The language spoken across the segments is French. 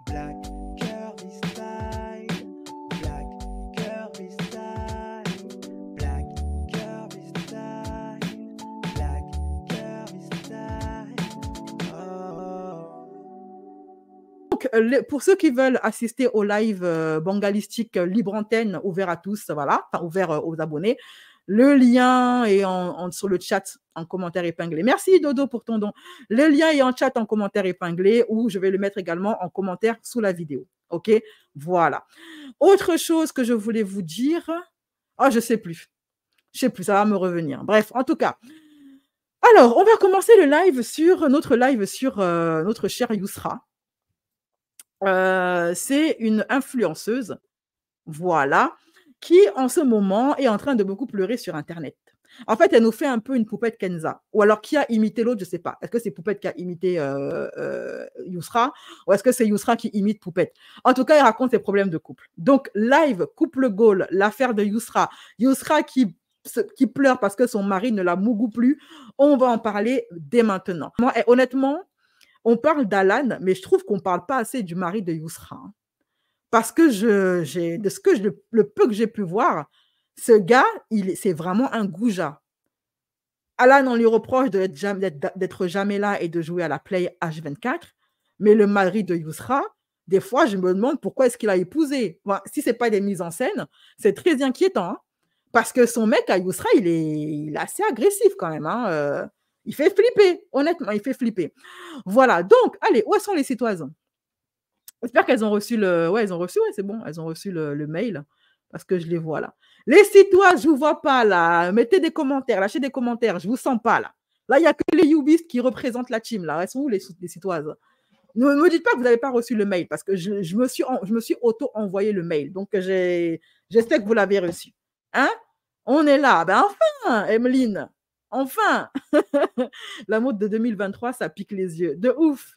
Black curvy style, black curvy style, black curvy style, black curvy style. Oh. Donc, pour ceux qui veulent assister au live bangalistique libre antenne, ouvert à tous, voilà, enfin ouvert aux abonnés, le lien est sur le chat en commentaire épinglé. Merci Dodo pour ton don. Le lien est en chat en commentaire épinglé ou je vais le mettre également en commentaire sous la vidéo. OK? Voilà. Autre chose que je voulais vous dire. Oh, je sais plus. Je sais plus, ça va me revenir. Bref, en tout cas. Alors, on va commencer le live sur notre notre chère Yousra. C'est une influenceuse, voilà, qui en ce moment est en train de beaucoup pleurer sur Internet. En fait, elle nous fait un peu une poupette Kenza. Ou alors, qui a imité l'autre, je ne sais pas. Est-ce que c'est Poupette qui a imité Yousra ou est-ce que c'est Yousra qui imite Poupette? En tout cas, elle raconte ses problèmes de couple. Donc, live, couple Gaulle, l'affaire de Yousra. Yousra qui pleure parce que son mari ne la mougoue plus. On va en parler dès maintenant. Moi, honnêtement, on parle d'Alan, mais je trouve qu'on ne parle pas assez du mari de Yousra. Hein. Parce que de ce que le peu que j'ai pu voir, ce gars, c'est vraiment un goujat. Alan, on lui reproche d'être jamais là et de jouer à la Play H24, mais le mari de Yousra, des fois, je me demande pourquoi est-ce qu'il a épousé. Bon, si ce n'est pas des mises en scène, c'est très inquiétant. Hein, parce que son mec à Yousra, il est assez agressif quand même. Hein, il fait flipper, honnêtement, il fait flipper. Voilà, donc, allez, où sont les citoyens? J'espère qu'elles ont reçu ouais, elles ont reçu, ouais, c'est bon, elles ont reçu le mail, parce que je les vois là. Les citoyens, je ne vous vois pas là. Mettez des commentaires, lâchez des commentaires, je ne vous sens pas là. Là, il n'y a que les Youbistes qui représentent la team là. Elles sont où les citoyens? Ne me dites pas que vous n'avez pas reçu le mail, parce que je me suis auto-envoyé le mail. Donc, j'espère que vous l'avez reçu. Hein? On est là. Ben enfin, Emeline, enfin. La mode de 2023, ça pique les yeux. De ouf.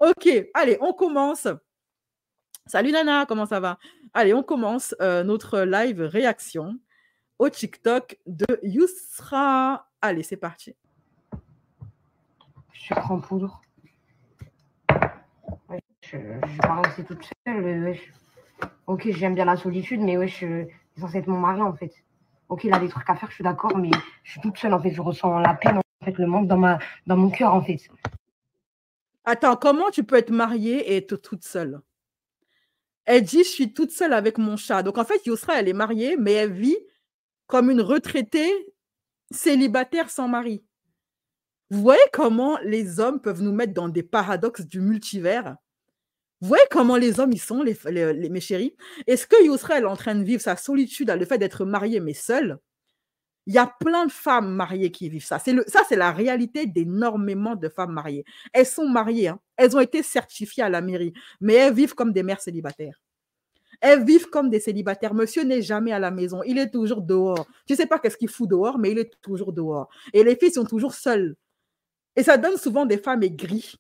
Ok, allez, on commence. Salut Nana, comment ça va? Allez, on commence notre live réaction au TikTok de Yousra. Allez, c'est parti. Je prends poudre. Ouais, je vais pas rester toute seule. Ouais. Ok, j'aime bien la solitude, mais ouais, je suis censée être mon mari en fait. Ok, il a des trucs à faire, je suis d'accord, mais je suis toute seule en fait. Je ressens la peine, en fait, le manque dans mon cœur en fait. Attends, comment tu peux être mariée et être toute seule? Elle dit, je suis toute seule avec mon chat. Donc en fait, Yousra, elle est mariée, mais elle vit comme une retraitée célibataire sans mari. Vous voyez comment les hommes peuvent nous mettre dans des paradoxes du multivers? Vous voyez comment les hommes, ils sont, mes chéris? Est-ce que Yousra, elle est en train de vivre sa solitude, le fait d'être mariée, mais seule? Il y a plein de femmes mariées qui vivent ça. Ça, c'est la réalité d'énormément de femmes mariées. Elles sont mariées, hein. Elles ont été certifiées à la mairie, mais elles vivent comme des mères célibataires. Elles vivent comme des célibataires. Monsieur n'est jamais à la maison. Il est toujours dehors. Tu ne sais pas qu'est-ce qu'il fout dehors, mais il est toujours dehors. Et les filles sont toujours seules. Et ça donne souvent des femmes aigries.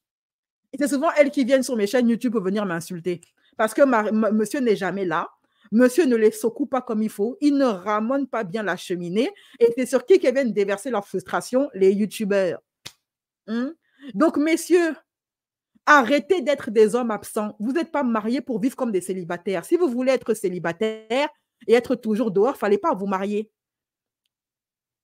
Et c'est souvent elles qui viennent sur mes chaînes YouTube pour venir m'insulter. Parce que monsieur n'est jamais là. Monsieur ne les secoue pas comme il faut. Il ne ramène pas bien la cheminée. Et c'est sur qui viennent déverser leur frustration? Les YouTubeurs. Donc, messieurs, arrêtez d'être des hommes absents. Vous n'êtes pas mariés pour vivre comme des célibataires. Si vous voulez être célibataire et être toujours dehors, il ne fallait pas vous marier.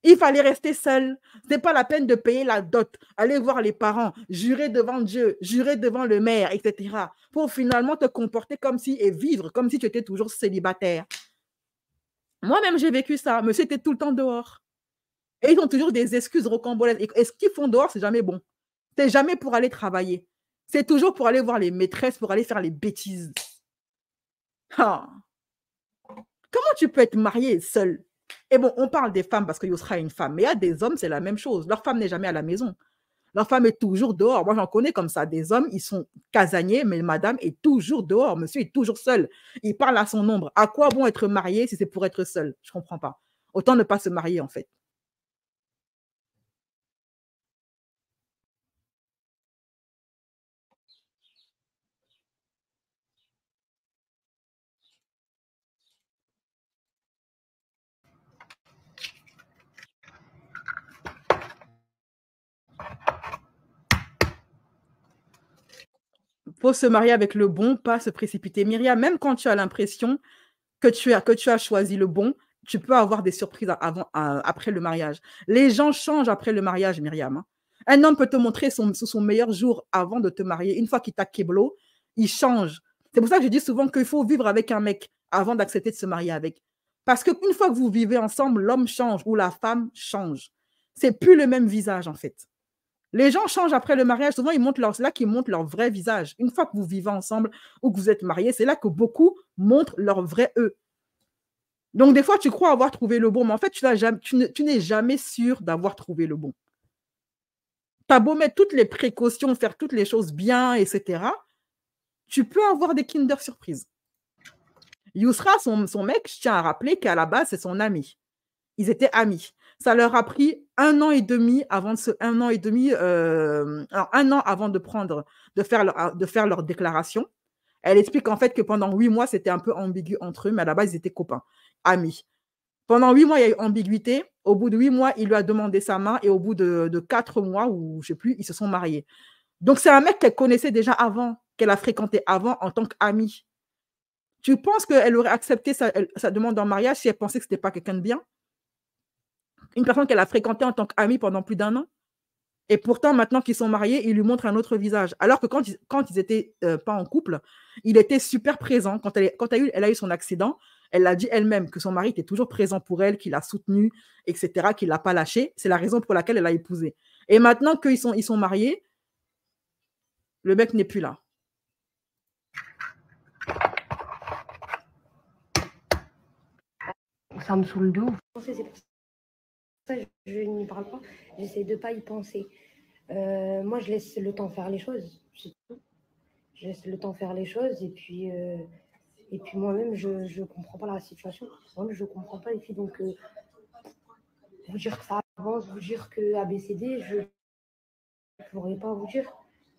Il fallait rester seul. Ce n'est pas la peine de payer la dot, aller voir les parents, jurer devant Dieu, jurer devant le maire, etc. pour finalement te comporter comme si et vivre comme si tu étais toujours célibataire. Moi-même, j'ai vécu ça. Monsieur était tout le temps dehors. Et ils ont toujours des excuses rocambolesques. Et ce qu'ils font dehors, c'est jamais bon. C'est jamais pour aller travailler. C'est toujours pour aller voir les maîtresses, pour aller faire les bêtises. Ah. Comment tu peux être marié seul? Et bon, on parle des femmes parce que Yousra est une femme, mais il y a des hommes, c'est la même chose. Leur femme n'est jamais à la maison. Leur femme est toujours dehors. Moi, j'en connais comme ça. Des hommes, ils sont casaniers, mais madame est toujours dehors. Monsieur est toujours seul. Il parle à son ombre. À quoi bon être marié si c'est pour être seul? Je ne comprends pas. Autant ne pas se marier, en fait. faut se marier avec le bon, pas se précipiter. Myriam, même quand tu as l'impression que tu as choisi le bon, tu peux avoir des surprises après le mariage. Les gens changent après le mariage, Myriam, hein. Un homme peut te montrer son meilleur jour avant de te marier. Une fois qu'il t'a kéblo, il change. C'est pour ça que je dis souvent qu'il faut vivre avec un mec avant d'accepter de se marier avec. Parce qu'une fois que vous vivez ensemble, l'homme change ou la femme change. C'est plus le même visage, en fait. Les gens changent après le mariage. Souvent, c'est là qu'ils montrent leur vrai visage. Une fois que vous vivez ensemble ou que vous êtes mariés, c'est là que beaucoup montrent leur vrai eux. Donc, des fois, tu crois avoir trouvé le bon, mais en fait, tu n'es jamais sûr d'avoir trouvé le bon. Tu as beau mettre toutes les précautions, faire toutes les choses bien, etc. Tu peux avoir des Kinder surprises. Yousra, son mec, je tiens à rappeler qu'à la base, c'est son ami. Ils étaient amis. Ça leur a pris 1 an et demi avant de faire leur déclaration. Elle explique en fait que pendant 8 mois, c'était un peu ambigu entre eux, mais à la base, ils étaient copains, amis. Pendant 8 mois, il y a eu ambiguïté. Au bout de 8 mois, il lui a demandé sa main et au bout de 4 mois, ou je ne sais plus, ils se sont mariés. Donc, c'est un mec qu'elle connaissait déjà avant, qu'elle a fréquenté avant en tant qu'amie. Tu penses qu'elle aurait accepté sa demande en mariage si elle pensait que ce n'était pas quelqu'un de bien? Une personne qu'elle a fréquentée en tant qu'amie pendant plus d'1 an. Et pourtant, maintenant qu'ils sont mariés, il lui montre un autre visage. Alors que quand ils étaient pas en couple, il était super présent. Quand elle a eu son accident, elle l'a dit elle-même que son mari était toujours présent pour elle, qu'il l'a soutenue, etc., qu'il ne l'a pas lâchée. C'est la raison pour laquelle elle l'a épousé. Et maintenant qu'ils sont mariés, le mec n'est plus là. Ça me saoule de ouf. C'est pour ça que je n'y parle pas. J'essaie de ne pas y penser. Moi, je laisse le temps faire les choses. C'est tout. Je laisse le temps faire les choses et puis moi-même, je ne comprends pas la situation. Moi-même, je ne comprends pas les filles. Donc, vous dire que ça avance, vous dire que ABCD, je ne pourrais pas vous dire.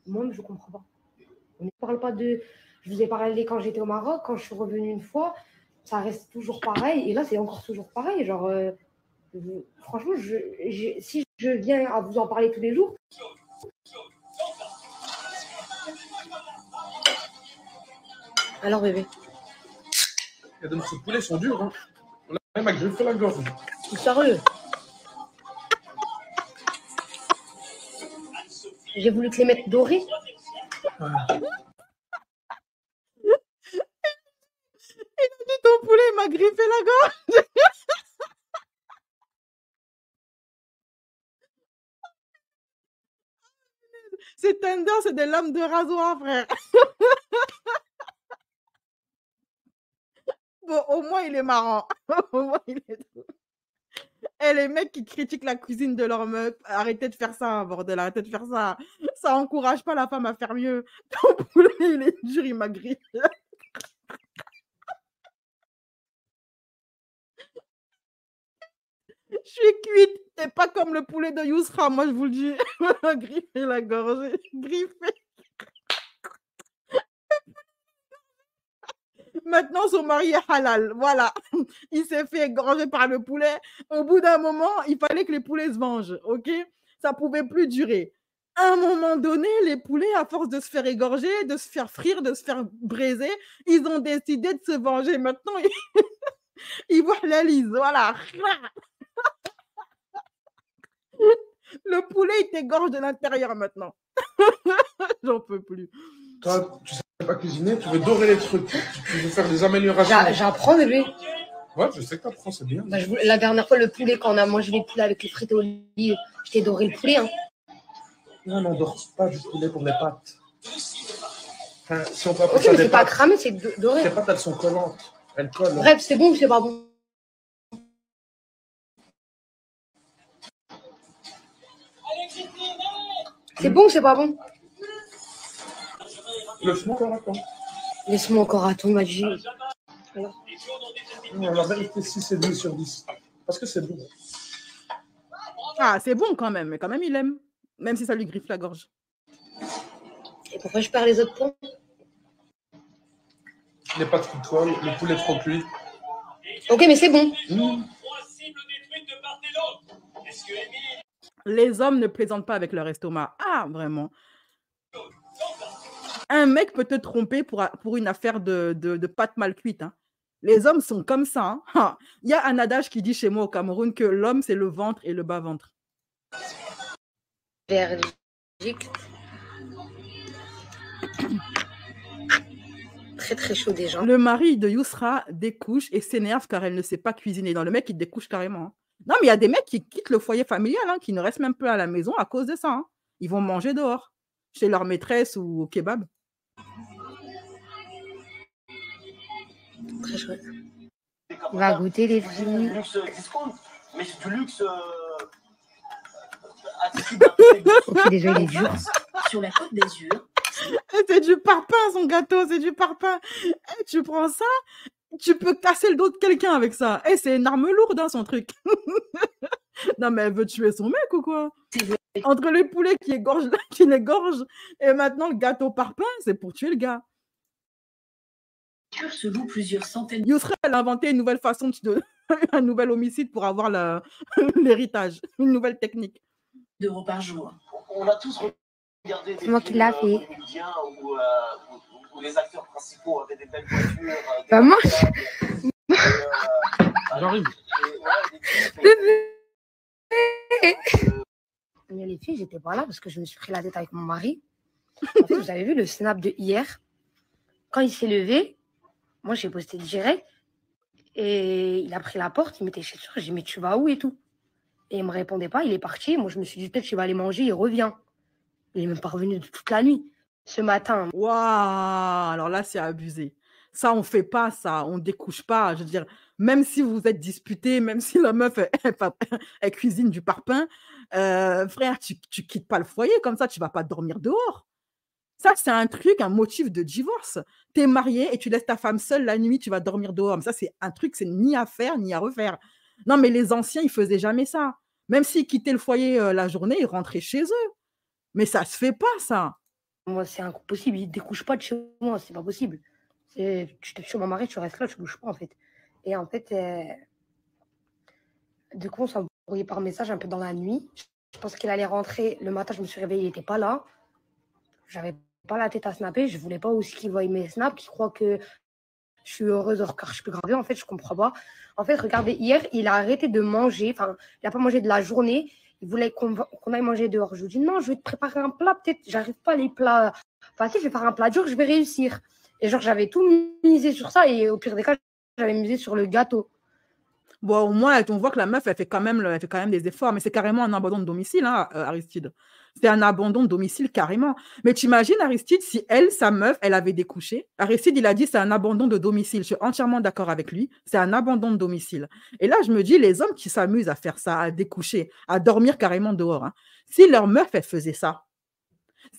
Moi-même, je ne comprends pas. On ne parle pas de... Je vous ai parlé quand j'étais au Maroc, quand je suis revenue une fois, ça reste toujours pareil. Et là, c'est encore toujours pareil. Genre, franchement, si je viens à vous en parler tous les jours... Alors, bébé. Il y a des morceaux de poulet, ils sont durs. Hein. On a même à griffer la gorge. C'est sérieux. J'ai voulu te les mettre dorés. Ouais. Il a dit ton poulet m'a griffé la gorge. C'est tender, c'est des lames de rasoir, frère. Bon, au moins, il est marrant. Au moins, il est... Et les mecs qui critiquent la cuisine de leur meuf, arrêtez de faire ça, bordel, arrêtez de faire ça. Ça encourage pas la femme à faire mieux. Ton poulet, il est dur, il m'a griffé. Je suis cuite. T'es pas comme le poulet de Yousra, moi, je vous le dis. Griffé la gorge. Griffé. Maintenant, son mari est halal. Voilà. Il s'est fait égorger par le poulet. Au bout d'un moment, il fallait que les poulets se vengent. OK? Ça pouvait plus durer. À un moment donné, les poulets, à force de se faire égorger, de se faire frire, de se faire braiser, ils ont décidé de se venger. Maintenant, ils voient la lise. Voilà. Le poulet, il t'égorge de l'intérieur maintenant. J'en peux plus. Toi, tu sais pas cuisiner, tu veux dorer les trucs, tu veux faire des améliorations. J'apprends, bébé. Ouais, je sais que t'apprends, c'est bien. Bah, la dernière fois, le poulet, quand on a mangé les poulets avec les frites et olives, je t'ai doré le poulet. Hein. Non, on dort pas du poulet pour les pâtes. Enfin, si on peut appeler Ok, ça mais des c'est pas pâtes, cramé, c'est doré. les pâtes, elles sont collantes. Elles collent. Bref, c'est bon ou c'est pas bon? C'est bon ou c'est pas bon? Laisse-moi encore attendre. Laisse-moi encore attendre, m'a dit. Non, la vérité, 6 et demi sur 10. Parce que c'est bon. Ah, c'est bon quand même, mais quand même, il aime. Même si ça lui griffe la gorge. Et pourquoi je perds les autres points? Les pâtes qui collent, le poulet trop cuit. Ok, mais c'est bon. Les hommes ne plaisantent pas avec leur estomac. Ah, vraiment. Un mec peut te tromper pour une affaire de pâtes mal cuites. Hein. Les hommes sont comme ça. Hein. Ah, il y a un adage qui dit chez moi au Cameroun que l'homme, c'est le ventre et le bas-ventre. Verdict. Très très chaud déjà. Le mari de Yousra découche et s'énerve car elle ne sait pas cuisiner. Non, le mec, il découche carrément. Hein. Non, mais il y a des mecs qui quittent le foyer familial, hein, qui ne restent même plus à la maison à cause de ça. Hein. Ils vont manger dehors, chez leur maîtresse ou au kebab. Très chouette. On va goûter les filles. Mais c'est du luxe. Ok, déjà il est dur. Sur la Côte d'Azur. C'est du parpaing, son gâteau, c'est du parpaing. Et tu prends ça, tu peux casser le dos de quelqu'un avec ça. Et c'est une arme lourde, hein, son truc. Non, mais elle veut tuer son mec ou quoi? Entre les poulets qui l'égorgent et maintenant le gâteau parpaing, c'est pour tuer le gars. Se loue plusieurs centaines Yousra, elle a inventé une nouvelle façon un nouvel homicide pour avoir l'héritage, une nouvelle technique. d'euros par jour. On a tous regardé des C'est moi qui l'a fait. hollywoodiens où les acteurs principaux avaient des belles voitures. Bah moi, J'arrive. mais les filles, j'étais pas là parce que je me suis pris la tête avec mon mari. En fait, vous avez vu le snap de hier. Quand il s'est levé, moi j'ai posté direct et il a pris la porte, il m'était chez sûr. J'ai dit, mais tu vas où et tout? Et il me répondait pas, il est parti. Moi je me suis dit, peut-être qu'il va aller manger, il revient. Il est même pas revenu de toute la nuit. Ce matin, Waouh, alors là, c'est abusé. Ça, on fait pas ça, on découche pas. Je veux dire, même si vous êtes disputé, même si la meuf, elle cuisine du parpaing, frère, tu quittes pas le foyer comme ça, tu vas pas dormir dehors. Ça, c'est un truc, un motif de divorce. Tu es marié et tu laisses ta femme seule la nuit, tu vas dormir dehors. Mais ça, c'est un truc, c'est ni à faire, ni à refaire. Non, mais les anciens, ils faisaient jamais ça. Même s'ils quittaient le foyer la journée, ils rentraient chez eux. Mais ça se fait pas, ça. moi c'est impossible, il ne découche pas de chez moi, c'est pas possible. Tu te sur mon mari, tu restes là, tu bouges pas en fait. Et en fait, du coup, on s'est embrouillé par message un peu dans la nuit. Je pense qu'il allait rentrer. Le matin, je me suis réveillée, il n'était pas là. J'avais pas la tête à snapper. Je voulais pas aussi qu'il voie mes snaps, qu'il croit que je suis heureuse car je suis gravée. En fait, je comprends pas. En fait, regardez, hier, il a arrêté de manger. Enfin, il n'a pas mangé de la journée. Il voulait qu'on aille manger dehors. Je lui dis non, je vais te préparer un plat. Peut-être, j'arrive pas à les plats faciles. Je vais faire un plat dur, je vais réussir. Et genre, j'avais tout misé sur ça. Et au pire des cas, j'avais misé sur le gâteau. Bon, au moins, on voit que la meuf, elle fait quand même des efforts, mais c'est carrément un abandon de domicile, hein, Aristide. C'est un abandon de domicile carrément. Mais tu imagines, Aristide, si elle, sa meuf, elle avait découché. Aristide, il a dit c'est un abandon de domicile. Je suis entièrement d'accord avec lui. C'est un abandon de domicile. Et là, je me dis, les hommes qui s'amusent à faire ça, à découcher, à dormir carrément dehors, hein, si leur meuf, elle faisait ça,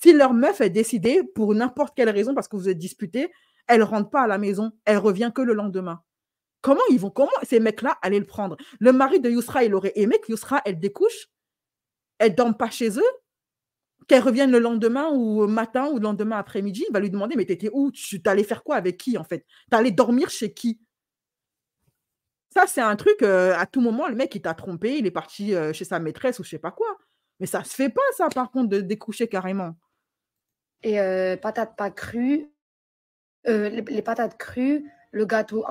si leur meuf, elle décidait, pour n'importe quelle raison, parce que vous êtes disputés, elle ne rentre pas à la maison, elle revient que le lendemain. Comment ces mecs-là allaient le prendre? Le mari de Yousra, il aurait aimé que Yousra, elle découche, elle ne dorme pas chez eux, qu'elle revienne le lendemain ou matin ou le lendemain après-midi, il va lui demander, mais t'étais où? Tu t'allais faire quoi avec qui, en fait? T'allais dormir chez qui? Ça, c'est un truc, à tout moment, le mec, il t'a trompé, il est parti chez sa maîtresse ou je sais pas quoi. Mais ça se fait pas, ça, par contre, de découcher carrément. Et patates pas crues, les patates crues, le gâteau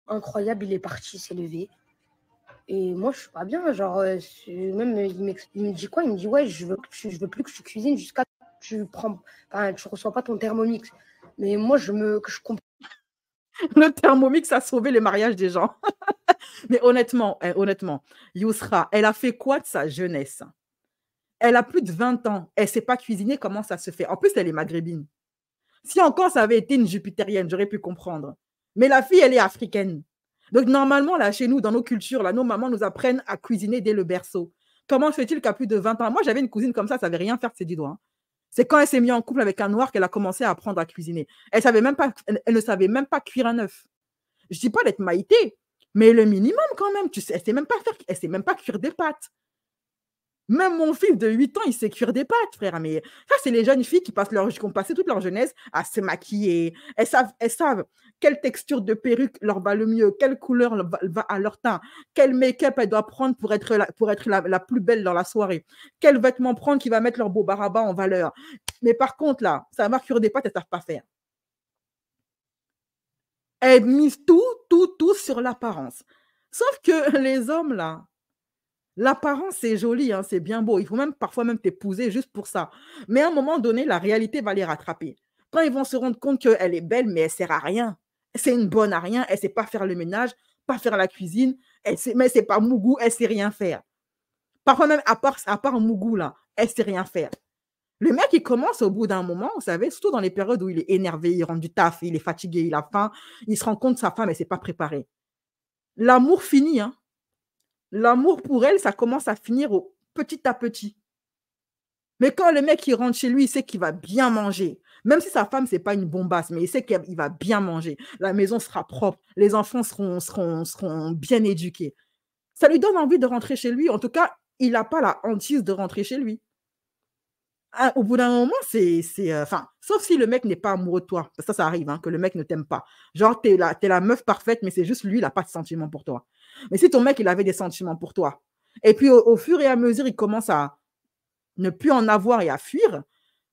incroyable, il est parti, s'est levé. Et moi, je suis pas bien. Genre, même, il me dit quoi? Il me dit, ouais, je veux plus que tu cuisines jusqu'à ce que tu reçois pas ton Thermomix. Mais moi, je comprends. Le Thermomix a sauvé les mariages des gens. Mais honnêtement, Yousra, elle a fait quoi de sa jeunesse? Elle a plus de 20 ans. Elle ne sait pas cuisiner, comment ça se fait? En plus, elle est maghrébine. Si encore ça avait été une jupitérienne, j'aurais pu comprendre. Mais la fille, elle est africaine. Donc, normalement, là, chez nous, dans nos cultures, là, nos mamans nous apprennent à cuisiner dès le berceau. Comment se fait-il qu'à plus de 20 ans? Moi, j'avais une cousine comme ça ne savait rien faire de ses 10 doigts. Hein. C'est quand elle s'est mise en couple avec un noir qu'elle a commencé à apprendre à cuisiner. Elle ne savait même pas cuire un œuf. Je ne dis pas d'être maïté, mais le minimum quand même. Elle ne sait même pas cuire des pâtes. Même mon fils de 8 ans, il sait cuire des pâtes, frère. Mais ça, c'est les jeunes filles qui ont passé toute leur jeunesse à se maquiller. Elles savent quelle texture de perruque leur va le mieux, quelle couleur va à leur teint, quel make-up elles doivent prendre pour être la plus belle dans la soirée, quel vêtement prendre qui va mettre leur beau baraba en valeur. Mais par contre, là, savoir cuire des pâtes, elles ne savent pas faire. Elles misent tout sur l'apparence. Sauf que les hommes, là, l'apparence, c'est joli, hein, c'est bien beau. Il faut parfois même t'épouser juste pour ça. Mais à un moment donné, la réalité va les rattraper. Quand ils vont se rendre compte qu'elle est belle, mais elle ne sert à rien. C'est une bonne à rien. Elle ne sait pas faire le ménage, pas faire la cuisine. Mais ce n'est pas Mougou, elle ne sait rien faire. Parfois même, à part Mougou, là, elle ne sait rien faire. Le mec, il commence au bout d'un moment, vous savez, surtout dans les périodes où il est énervé, il rentre du taf, il est fatigué, il a faim, il se rend compte que sa femme, elle ne s'est pas préparée. L'amour finit, hein. L'amour pour elle, ça commence à finir petit à petit. Mais quand le mec il rentre chez lui, il sait qu'il va bien manger. Même si sa femme, ce n'est pas une bombasse, mais il sait qu'il va bien manger. La maison sera propre, les enfants seront bien éduqués. Ça lui donne envie de rentrer chez lui. En tout cas, il n'a pas la hantise de rentrer chez lui. Au bout d'un moment, sauf si le mec n'est pas amoureux de toi. Ça arrive, hein, que le mec ne t'aime pas. Genre, t'es la meuf parfaite, mais c'est juste lui, il n'a pas de sentiments pour toi. Mais si ton mec, il avait des sentiments pour toi, et puis au fur et à mesure, il commence à ne plus en avoir et à fuir,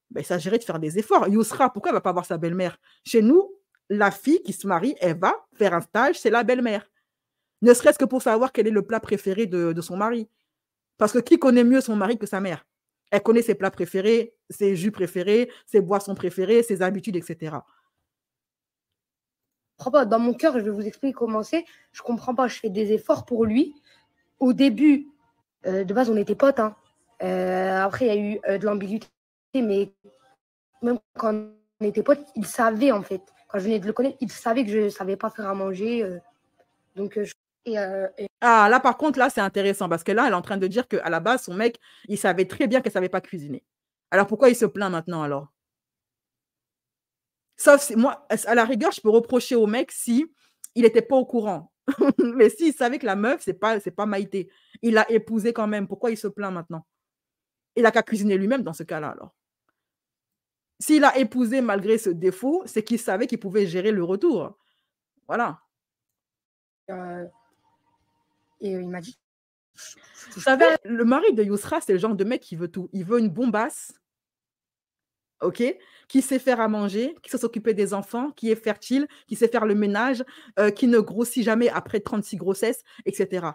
ben, il s'agirait de faire des efforts. Yousra, pourquoi elle ne va pas voir sa belle-mère? Chez nous, la fille qui se marie, elle va faire un stage, c'est la belle-mère. Ne serait-ce que pour savoir quel est le plat préféré de son mari. Parce que qui connaît mieux son mari que sa mère? Elle connaît ses plats préférés, ses jus préférés, ses boissons préférées, ses habitudes, etc. Dans mon cœur, je vais vous expliquer comment c'est. Je comprends pas, je fais des efforts pour lui. Au début, de base, on était potes. Hein. Après, il y a eu de l'ambiguïté, mais même quand on était potes, il savait en fait. Quand je venais de le connaître, il savait que je ne savais pas faire à manger. Ah, là, par contre, là, c'est intéressant parce que là, elle est en train de dire qu'à la base, son mec, il savait très bien qu'elle ne savait pas cuisiner. Alors, pourquoi il se plaint maintenant, alors? Sauf si, moi, à la rigueur, je peux reprocher au mec si il n'était pas au courant. Mais s'il savait que la meuf, c'est pas Maïté, il l'a épousée quand même, pourquoi il se plaint maintenant? Il n'a qu'à cuisiner lui-même dans ce cas-là, alors. S'il a épousé malgré ce défaut, c'est qu'il savait qu'il pouvait gérer le retour. Voilà. Et il m'a dit... Vous savez, le mari de Yousra, c'est le genre de mec qui veut tout. Il veut une bombasse, ok, qui sait faire à manger, qui sait s'occuper des enfants, qui est fertile, qui sait faire le ménage, qui ne grossit jamais après 36 grossesses, etc.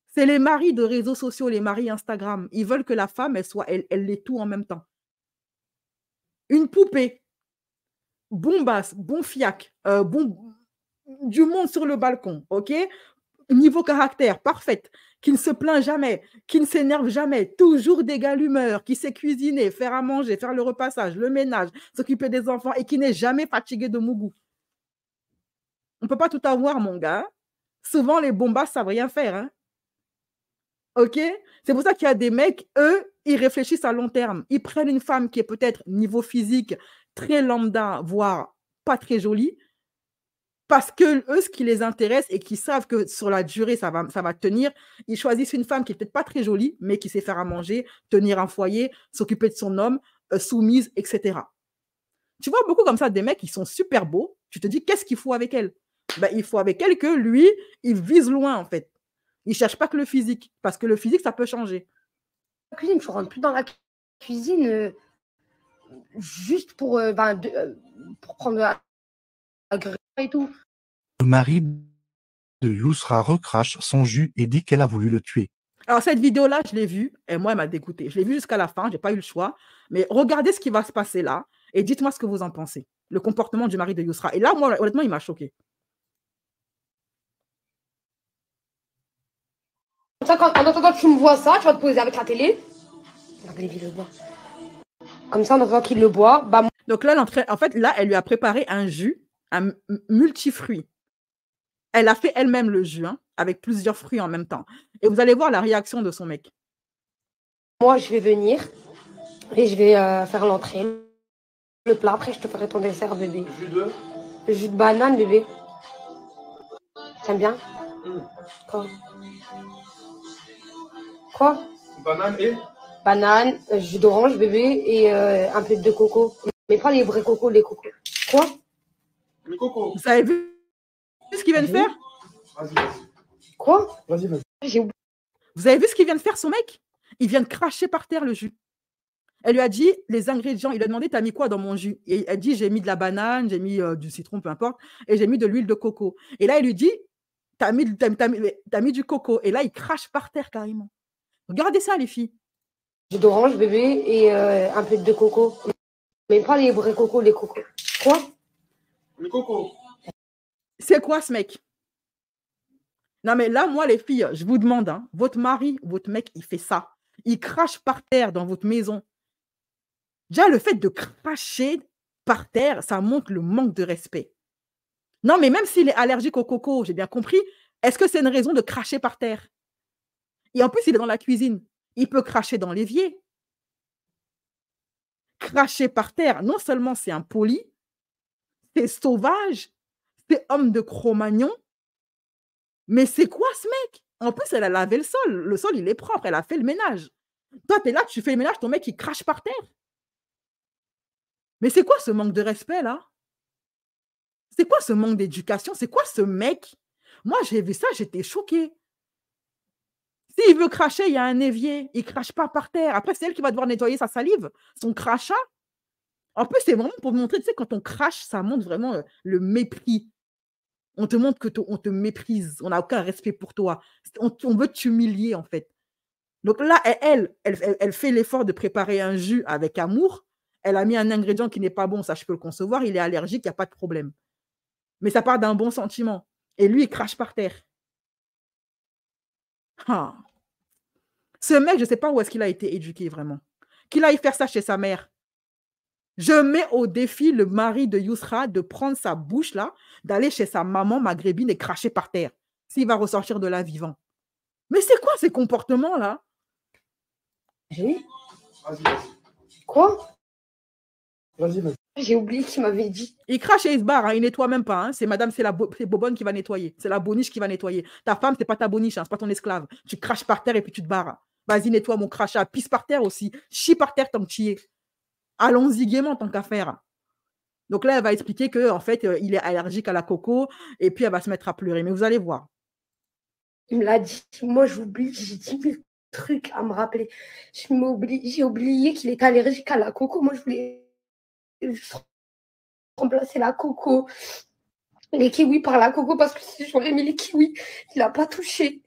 C'est les maris de réseaux sociaux, les maris Instagram. Ils veulent que la femme, elle l'ait tout en même temps. Une poupée, bombasse, bon fiac, du monde sur le balcon, ok? Niveau caractère, parfaite, qui ne se plaint jamais, qui ne s'énerve jamais, toujours d'égale humeur, qui sait cuisiner, faire à manger, faire le repassage, le ménage, s'occuper des enfants et qui n'est jamais fatigué de Mougou. On ne peut pas tout avoir, mon gars. Souvent, les bombasses ne savent rien faire. Hein? OK? C'est pour ça qu'il y a des mecs, eux, ils réfléchissent à long terme. Ils prennent une femme qui est peut-être niveau physique très lambda, voire pas très jolie, parce que eux, ce qui les intéresse et qui savent que sur la durée, ça va tenir, ils choisissent une femme qui n'est peut-être pas très jolie, mais qui sait faire à manger, tenir un foyer, s'occuper de son homme, soumise, etc. Tu vois beaucoup comme ça des mecs qui sont super beaux. Tu te dis, qu'est-ce qu'il faut avec elle? Ben, il faut avec elle que lui, il vise loin, en fait. Il ne cherche pas que le physique, parce que le physique, ça peut changer. La cuisine, je ne rentre plus dans la cuisine juste pour prendre la graisse et tout. Le mari de Yousra recrache son jus et dit qu'elle a voulu le tuer. Alors, cette vidéo-là, je l'ai vue, et moi, elle m'a dégoûtée. Je l'ai vue jusqu'à la fin, je n'ai pas eu le choix. Mais regardez ce qui va se passer là, et dites-moi ce que vous en pensez. Le comportement du mari de Yousra. Et là, moi, honnêtement, il m'a choqué. En attendant que tu me vois ça, tu vas te poser avec la télé. Regardez, le boit. Comme ça, en attendant qu'il le boit, bah... Donc là, en fait, là, elle lui a préparé un jus, un multifruit. Elle a fait elle-même le jus, hein, avec plusieurs fruits en même temps. Et vous allez voir la réaction de son mec. Moi, je vais venir et je vais faire l'entrée, le plat. Après, je te ferai ton dessert, bébé. Jus de? Le jus de banane, bébé. T'aimes bien? Quoi? Banane et Banane, jus d'orange, bébé, et un peu de coco. Mais pas les vrais cocos, les cocos. Quoi? le coco. Vous avez vu ce qu'il vient de faire? Vas-y, vas-y. Quoi? Vas-y, vas-y. J'ai oublié. Vous avez vu ce qu'il vient de faire, son mec? Il vient de cracher par terre le jus. Elle lui a dit les ingrédients. Il lui a demandé t'as mis quoi dans mon jus? Et elle dit j'ai mis de la banane, j'ai mis du citron, peu importe, et j'ai mis de l'huile de coco. Et là, il lui dit t'as mis du coco. Et là, il crache par terre carrément. Regardez ça, les filles. Jus d'orange, bébé, et un peu de coco. Mais pas les vrais cocos, les cocos. Quoi? Le coco. C'est quoi ce mec? Non, mais là, moi, les filles, je vous demande, hein, votre mari, votre mec, il fait ça. Il crache par terre dans votre maison. Déjà, le fait de cracher par terre, ça montre le manque de respect. Non, mais même s'il est allergique au coco, j'ai bien compris, est-ce que c'est une raison de cracher par terre? Et en plus, il est dans la cuisine. Il peut cracher dans l'évier. Cracher par terre, non seulement c'est impoli, c'est sauvage, c'est homme de Cro-Magnon, mais c'est quoi ce mec? En plus, elle a lavé le sol. Le sol, il est propre. Elle a fait le ménage. Toi, tu es là, tu fais le ménage, ton mec, il crache par terre. Mais c'est quoi ce manque de respect, là? C'est quoi ce manque d'éducation? C'est quoi ce mec? Moi, j'ai vu ça, j'étais choquée. S'il veut cracher, il y a un évier. Il ne crache pas par terre. Après, c'est elle qui va devoir nettoyer sa salive, son crachat. En plus, c'est vraiment pour montrer, tu sais, quand on crache, ça montre vraiment le mépris. On te montre on te méprise. On n'a aucun respect pour toi. On veut t'humilier, en fait. Donc là, elle fait l'effort de préparer un jus avec amour. Elle a mis un ingrédient qui n'est pas bon, ça, je peux le concevoir. Il est allergique, il n'y a pas de problème. Mais ça part d'un bon sentiment. Et lui, il crache par terre. Ah. Ce mec, je ne sais pas où est-ce qu'il a été éduqué, vraiment. Qu'il aille faire ça chez sa mère. Je mets au défi le mari de Yousra de prendre sa bouche, là, d'aller chez sa maman maghrébine et cracher par terre. S'il va ressortir de là vivant. Mais c'est quoi ces comportements-là? J'ai Vas-y, vas-y. Quoi? Vas-y, vas-y. J'ai oublié qu'il m'avait dit. Il crache et il se barre, hein, il nettoie même pas. Hein. C'est madame, c'est Bobonne qui va nettoyer. C'est la boniche qui va nettoyer. Ta femme, c'est pas ta boniche, hein, c'est pas ton esclave. Tu craches par terre et puis tu te barres. Vas-y, nettoie mon crachat. Pisse par terre aussi. Chie par terre tant que tu y es. Allons-y gaiement tant qu'à faire. Donc là, elle va expliquer qu'en fait, il est allergique à la coco et puis elle va se mettre à pleurer. Mais vous allez voir. Il me l'a dit. Moi, j'oublie. J'ai 10 000 trucs à me rappeler. J'ai oublié qu'il était allergique à la coco. Moi, je voulais juste remplacer la coco. Les kiwis par la coco parce que si j'aurais mis les kiwis, il n'a pas touché.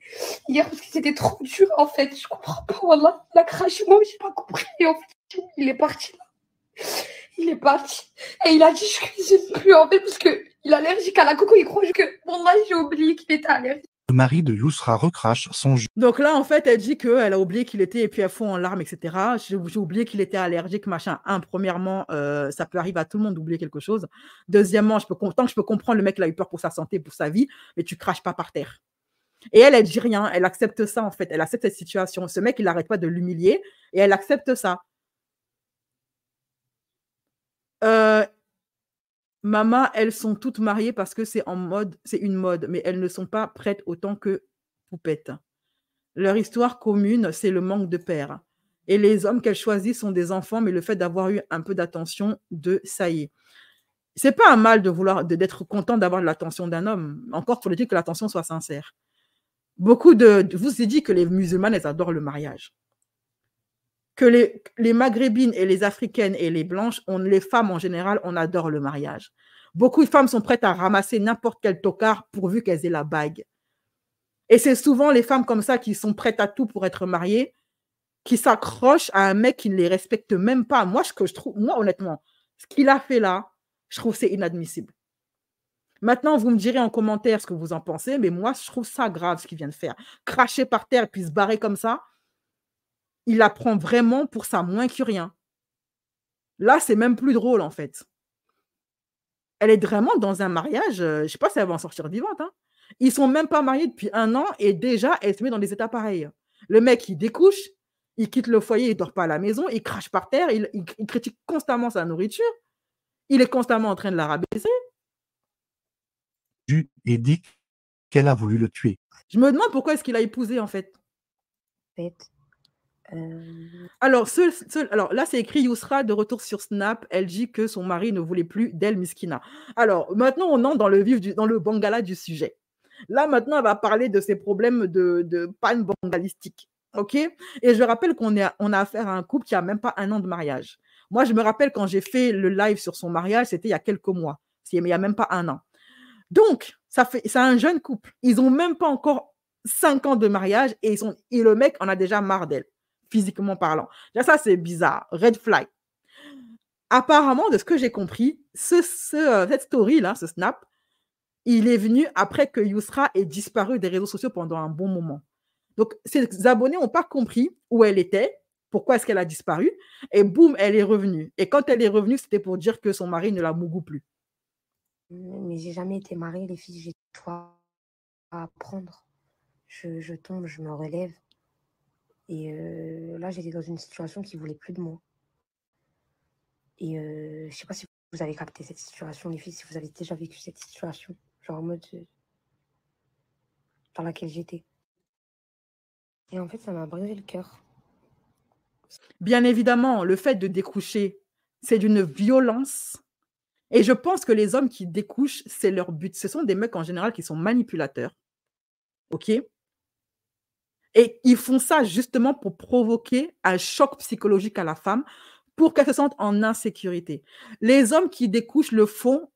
Hier, parce que c'était trop dur, en fait. Je comprends pas. Voilà, il a craché. Moi, j'ai pas compris. En fait, il est parti là. Il est parti. Et il a dit, je cuisine plus, en fait, parce qu'il est allergique à la coco. Il croit que, bon, là, j'ai oublié qu'il était allergique. Le mari de Yousra recrache son jus. Donc là, en fait, elle dit qu'elle a oublié qu'il était, et puis elle fond en larmes, etc. J'ai oublié qu'il était allergique, machin. Premièrement, ça peut arriver à tout le monde d'oublier quelque chose. Deuxièmement, tant que je peux comprendre, le mec, il a eu peur pour sa santé, pour sa vie, mais tu craches pas par terre. Et elle dit rien. Elle accepte ça, en fait. Elle accepte cette situation. Ce mec, il n'arrête pas de l'humilier, et elle accepte ça. Maman, elles sont toutes mariées parce que c'est une mode, mais elles ne sont pas prêtes autant que Poupette. Leur histoire commune, c'est le manque de père. Et les hommes qu'elles choisissent sont des enfants, mais le fait d'avoir eu un peu d'attention, ça y est. C'est pas un mal d'être content d'avoir de l'attention d'un homme. Encore faut-il que l'attention soit sincère. Vous vous ai dit que les musulmanes, elles adorent le mariage. Que les maghrébines et les africaines et les blanches, les femmes en général, on adore le mariage. Beaucoup de femmes sont prêtes à ramasser n'importe quel tocard pourvu qu'elles aient la bague. Et c'est souvent les femmes comme ça qui sont prêtes à tout pour être mariées, qui s'accrochent à un mec qui ne les respecte même pas. Moi, honnêtement, ce qu'il a fait là, je trouve que c'est inadmissible. Maintenant, vous me direz en commentaire ce que vous en pensez, mais moi, je trouve ça grave ce qu'il vient de faire. Cracher par terre puis se barrer comme ça, il la prend vraiment pour ça, moins que rien. Là, c'est même plus drôle, en fait. Elle est vraiment dans un mariage, je ne sais pas si elle va en sortir vivante. Hein. Ils ne sont même pas mariés depuis 1 an et déjà, elle se met dans des états pareils. Le mec, il découche, il quitte le foyer, il ne dort pas à la maison, il crache par terre, il critique constamment sa nourriture, il est constamment en train de la rabaisser. Et dit qu'elle a voulu le tuer. Je me demande pourquoi est-ce qu'il a épousé, en fait. Alors, alors là, c'est écrit Yousra de retour sur Snap. Elle dit que son mari ne voulait plus d'elle, Miskina. Alors, maintenant, on entre dans le vif, dans le bangala du sujet. Là, maintenant, on va parler de ces problèmes de panne bangalistique. OK? Et je rappelle qu'on a affaire à un couple qui a même pas 1 an de mariage. Moi, je me rappelle quand j'ai fait le live sur son mariage, c'était il y a quelques mois. Il n'y a même pas 1 an. Donc, c'est un jeune couple. Ils n'ont même pas encore 5 ans de mariage et le mec en a déjà marre d'elle, physiquement parlant. Là, ça, c'est bizarre. Red flag. Apparemment, de ce que j'ai compris, cette story-là, ce snap, il est venu après que Yousra ait disparu des réseaux sociaux pendant un bon moment. Donc, ses abonnés n'ont pas compris où elle était, pourquoi est-ce qu'elle a disparu, et boum, elle est revenue. Et quand elle est revenue, c'était pour dire que son mari ne la mougou plus. Mais j'ai jamais été mariée, les filles, j'ai tout à apprendre. Je tombe, je me relève. Et là, j'étais dans une situation qui ne voulait plus de moi. Et je ne sais pas si vous avez capté cette situation, les filles, si vous avez déjà vécu cette situation, genre en mode dans laquelle j'étais. Et en fait, ça m'a brisé le cœur. Bien évidemment, le fait de découcher, c'est d'une violence. Et je pense que les hommes qui découchent, c'est leur but. Ce sont des mecs en général qui sont manipulateurs. OK? Et ils font ça justement pour provoquer un choc psychologique à la femme pour qu'elle se sente en insécurité. Les hommes qui découchent le font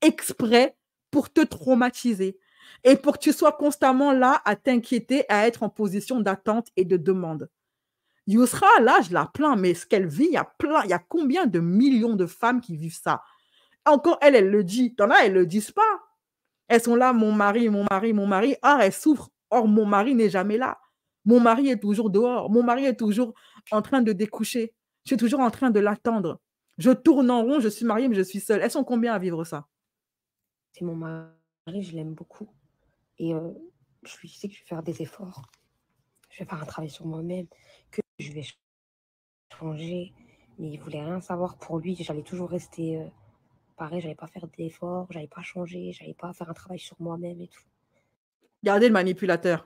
exprès pour te traumatiser et pour que tu sois constamment là à t'inquiéter, à être en position d'attente et de demande. Yousra, là, je la plains, mais ce qu'elle vit, il y a combien de millions de femmes qui vivent ça? Encore, elle le dit. T'en as, elles ne le disent pas. Elles sont là, mon mari, mon mari, mon mari. Or, elles souffrent. Or, mon mari n'est jamais là. Mon mari est toujours dehors. Mon mari est toujours en train de découcher. Je suis toujours en train de l'attendre. Je tourne en rond, je suis mariée, mais je suis seule. Elles sont combien à vivre ça? C'est mon mari, je l'aime beaucoup. Et je lui sais que je vais faire des efforts. Je vais faire un travail sur moi-même, que je vais changer. Mais il ne voulait rien savoir pour lui. J'allais toujours rester pareil, j'allais pas faire d'efforts, j'allais pas changer, j'allais pas faire un travail sur moi-même et tout. Regardez le manipulateur.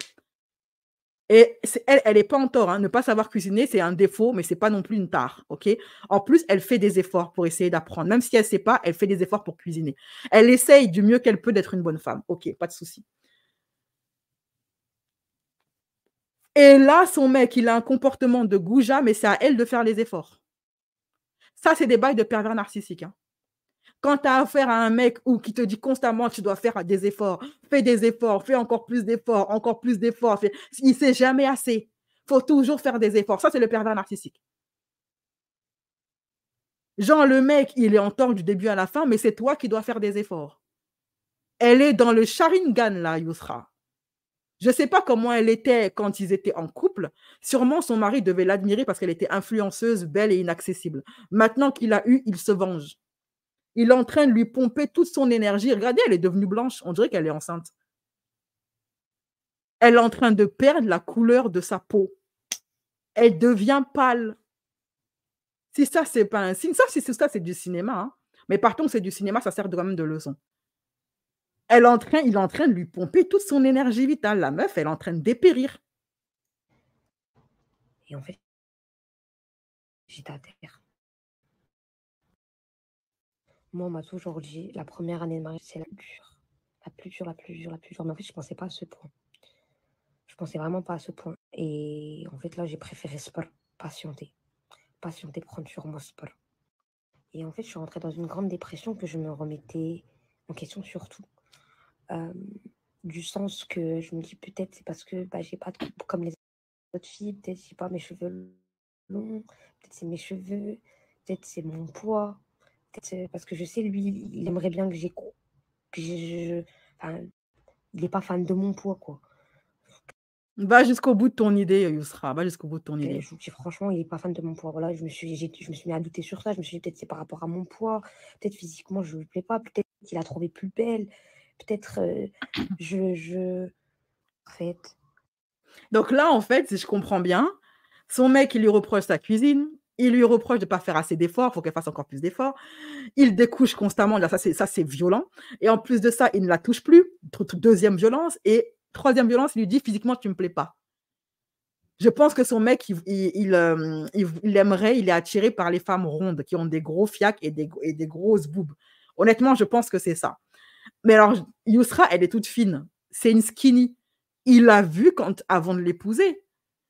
Et elle n'est pas en tort. Hein. Ne pas savoir cuisiner, c'est un défaut, mais ce n'est pas non plus une tare. Okay? En plus, elle fait des efforts pour essayer d'apprendre. Même si elle ne sait pas, elle fait des efforts pour cuisiner. Elle essaye du mieux qu'elle peut d'être une bonne femme. OK, pas de souci. Et là, son mec, il a un comportement de goujat, mais c'est à elle de faire les efforts. Ça, c'est des bails de pervers narcissiques. Hein. Quand tu as affaire à un mec qui te dit constamment tu dois faire des efforts, fais encore plus d'efforts, encore plus d'efforts. Il ne sait jamais assez. Il faut toujours faire des efforts. Ça, c'est le pervers narcissique. Genre, le mec, il est en tort du début à la fin, mais c'est toi qui dois faire des efforts. Elle est dans le Sharingan, là, Yousra. Je ne sais pas comment elle était quand ils étaient en couple. Sûrement, son mari devait l'admirer parce qu'elle était influenceuse, belle et inaccessible. Maintenant qu'il a eu, il se venge. Il est en train de lui pomper toute son énergie. Regardez, elle est devenue blanche. On dirait qu'elle est enceinte. Elle est en train de perdre la couleur de sa peau. Elle devient pâle. Si ça, c'est pas un signe. Ça, c'est du cinéma. Hein. Mais partons, c'est du cinéma, ça sert quand même de leçon. Il est en train de lui pomper toute son énergie vitale. La meuf, elle est en train de dépérir. Et en fait, j'étais à terre. Moi, on m'a toujours dit, la première année de mariage, c'est la plus dure. La plus dure, la plus dure, la plus dure. Mais en fait, je ne pensais pas à ce point. Je ne pensais vraiment pas à ce point. Et en fait, là, j'ai préféré patienter. Patienter, prendre sur moi ce pas. Et en fait, je suis rentrée dans une grande dépression que je me remettais en question surtout. Du sens que je me dis peut-être c'est parce que j'ai pas de coupe comme les autres filles, peut-être c'est pas mes cheveux longs, peut-être c'est mes cheveux, peut-être c'est mon poids, peut-être parce que je sais lui, il aimerait bien que j'ai il est pas fan de mon poids quoi. Va jusqu'au bout de ton idée, Yousra. Va jusqu'au bout de ton idée. Je vous dis franchement, il n'est pas fan de mon poids. Voilà, je me suis mis à douter sur ça. Je me suis dit peut-être c'est par rapport à mon poids, peut-être physiquement je ne lui plais pas, peut-être qu'il a trouvé plus belle. Peut-être en fait. Donc là, en fait, si je comprends bien, son mec, il lui reproche sa cuisine, il lui reproche de ne pas faire assez d'efforts, il faut qu'elle fasse encore plus d'efforts. Il découche constamment, là, ça c'est violent. Et en plus de ça, il ne la touche plus. Deuxième violence. Et troisième violence, il lui dit physiquement, tu ne me plais pas. Je pense que son mec, il aimerait, il est attiré par les femmes rondes qui ont des gros fiacs et des grosses boobs. Honnêtement, je pense que c'est ça. Mais alors, Yousra, elle est toute fine. C'est une skinny. Il l'a vu avant de l'épouser.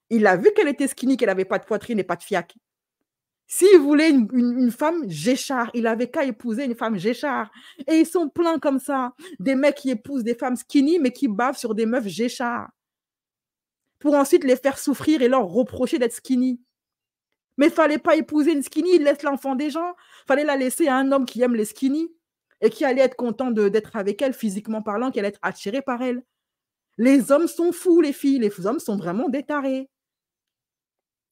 Il a vu qu'elle était skinny, qu'elle n'avait pas de poitrine et pas de fiac. S'il voulait une femme Géchard, il avait qu'à épouser une femme Géchard. Et ils sont pleins comme ça. Des mecs qui épousent des femmes skinny, mais qui bavent sur des meufs Géchard. Pour ensuite les faire souffrir et leur reprocher d'être skinny. Mais il ne fallait pas épouser une skinny, il laisse l'enfant des gens. Il fallait la laisser à un homme qui aime les skinny et qui allait être content d'être avec elle, physiquement parlant, qui allait être attiré par elle. Les hommes sont fous, les filles. Les hommes sont vraiment des tarés.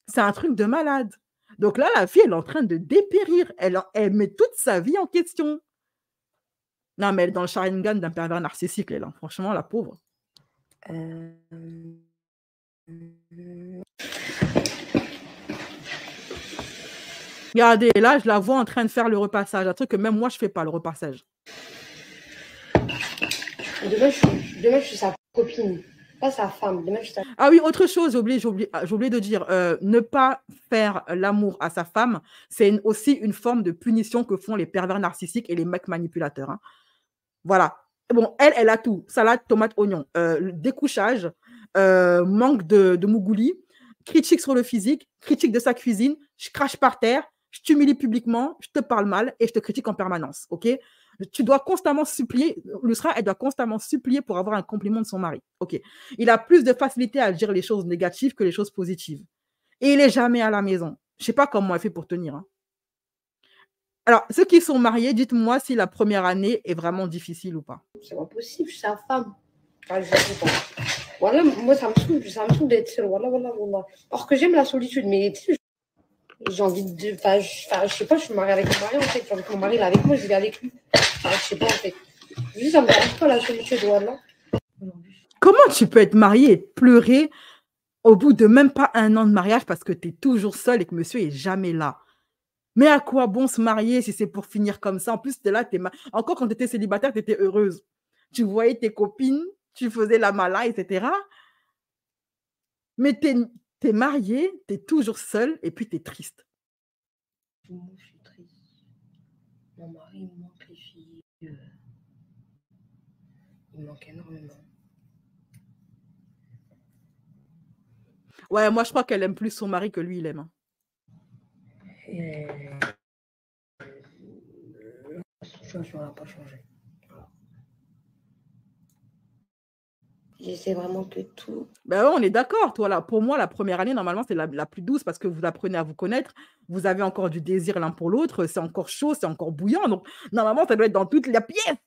C'est un truc de malade. Donc là, la fille, elle est en train de dépérir. Elle met toute sa vie en question. Non, mais elle est dans le Sharingan d'un pervers narcissique, elle. Franchement, la pauvre. Regardez, là, je la vois en train de faire le repassage. Un truc que même moi, je ne fais pas, le repassage. Demain, je suis sa copine, pas sa femme. Demain, je suis sa... Ah oui, autre chose, j'ai oublié de dire, ne pas faire l'amour à sa femme, c'est aussi une forme de punition que font les pervers narcissiques et les mecs manipulateurs. Hein. Voilà. Bon, elle a tout. Salade, tomate, oignon. Découchage, manque de mougouli, critique sur le physique, critique de sa cuisine, je crache par terre, je t'humilie publiquement, je te parle mal et je te critique en permanence. OK? Tu dois constamment supplier, Yousra, elle doit constamment supplier pour avoir un compliment de son mari. OK. Il a plus de facilité à dire les choses négatives que les choses positives. Et il n'est jamais à la maison. Je ne sais pas comment elle fait pour tenir. Hein. Alors, ceux qui sont mariés, dites-moi si la première année est vraiment difficile ou pas. C'est pas possible, je suis sa femme. Enfin, je sais pas. Voilà, moi, ça me saoule d'être seule. Voilà. Or que j'aime la solitude, mais tu sais, j'ai envie de... Enfin, je sais pas, je suis mariée avec mon mari, en fait. J'ai envie que mon mari est avec moi, je vais avec lui. Enfin, je sais pas, en fait. Juste, ça me dérange pas, la solitude, voilà. Comment tu peux être mariée et pleurer au bout de même pas 1 an de mariage parce que tu es toujours seule et que monsieur est jamais là? Mais à quoi bon se marier si c'est pour finir comme ça? En plus, tu es là, encore quand tu étais célibataire, tu étais heureuse. Tu voyais tes copines, tu faisais la mala, etc. Mais tu es mariée, tu es toujours seule et puis tu es triste. Moi, je suis triste. Mon mari, il me manque les filles. Il me manque énormément. Ouais, moi, je crois qu'elle aime plus son mari que lui, il aime. Hein. La situation n'a pas changé. Voilà. J'essaie vraiment que tout. Ben ouais, on est d'accord. Toi, là, pour moi, la première année, normalement, c'est la plus douce parce que vous apprenez à vous connaître. Vous avez encore du désir l'un pour l'autre. C'est encore chaud, c'est encore bouillant. Donc, normalement, ça doit être dans toute la pièce.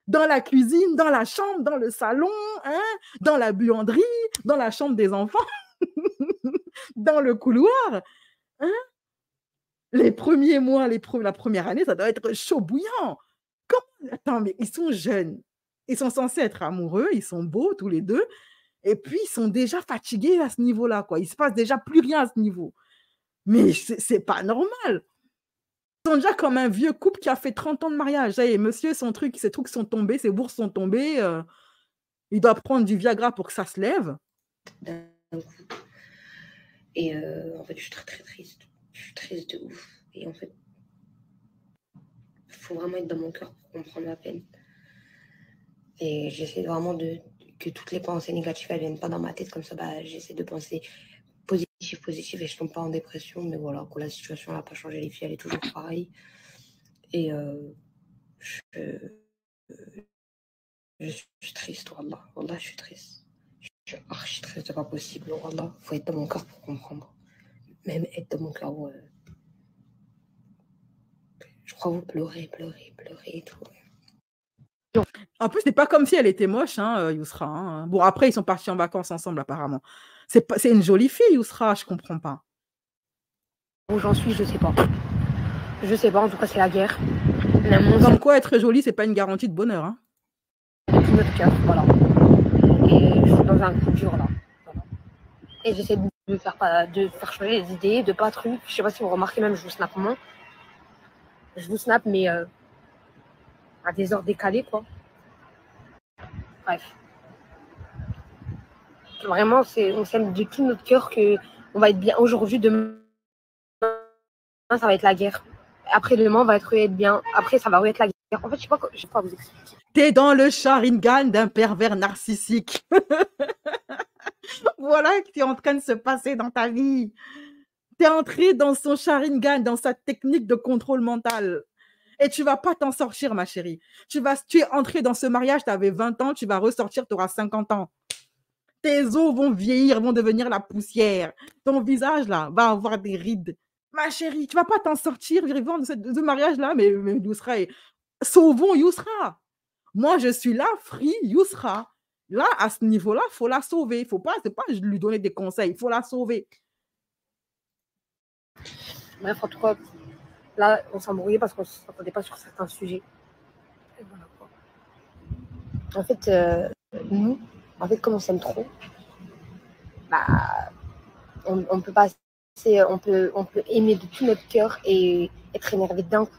Dans la cuisine, dans la chambre, dans le salon, hein, dans la buanderie, dans la chambre des enfants, dans le couloir. Hein. Les premiers mois, la première année, ça doit être chaud bouillant. Attends, mais ils sont jeunes. Ils sont censés être amoureux, ils sont beaux tous les deux. Et puis, ils sont déjà fatigués à ce niveau-là, quoi. Il ne se passe déjà plus rien à ce niveau. Mais c'est pas normal. Ils sont déjà comme un vieux couple qui a fait 30 ans de mariage. Et monsieur, ses trucs sont tombés, ses bourses sont tombées. Il doit prendre du Viagra pour que ça se lève. D'un coup. Et en fait, je suis très, très triste. Je suis triste de ouf. Et en fait, il faut vraiment être dans mon cœur pour comprendre ma peine. Et j'essaie vraiment que toutes les pensées négatives ne viennent pas dans ma tête. Comme ça, j'essaie de penser positif et je ne tombe pas en dépression. Mais voilà, que la situation n'a pas changé. Les filles, elle est toujours pareille. Et je suis triste, Wallah. Wallah, je suis triste. Je suis archi triste, c'est pas possible. Wallah, il faut être dans mon cœur pour comprendre. Même être dans mon cœur, je crois vous pleurer et tout. En plus, c'est pas comme si elle était moche, hein, Yousra. Hein. Bon, après, ils sont partis en vacances ensemble, apparemment. C'est une jolie fille, Yousra, je comprends pas. Où j'en suis, je sais pas. Je sais pas, en tout cas, c'est la guerre. Comme quoi, être jolie, c'est pas une garantie de bonheur. Hein. Tout notre cœur, voilà. Et je suis dans un coup dur, là. Voilà. Et j'essaie de faire changer les idées, de pas truc. Je sais pas si vous remarquez, même, je vous snap moins. Je vous snap, mais à des heures décalées, quoi. Bref. Vraiment, on s'aime de tout notre cœur qu'on va être bien aujourd'hui, demain, ça va être la guerre. Après-demain, on va être bien. Après, ça va être la guerre. En fait, je sais pas vous expliquer. T'es dans le Sharingan d'un pervers narcissique. Voilà ce qui est en train de se passer dans ta vie. T'es entré dans son Sharingan, dans sa technique de contrôle mental. Et tu vas pas t'en sortir, ma chérie. Tu es entré dans ce mariage, tu avais 20 ans, tu vas ressortir, tu auras 50 ans. Tes os vont vieillir, vont devenir la poussière. Ton visage, là, va avoir des rides. Ma chérie, tu vas pas t'en sortir vivant de ce mariage-là, mais Yousra, sauvons Yousra. Moi, je suis là, free Yousra. Là, à ce niveau-là, il faut la sauver. C'est pas lui donner des conseils, il faut la sauver. Bref, en tout cas, là, on s'embrouillait parce qu'on ne s'entendait pas sur certains sujets. Et voilà, quoi. En fait, nous, comme on s'aime trop, bah, on peut passer, on peut aimer de tout notre cœur et être énervé d'un coup.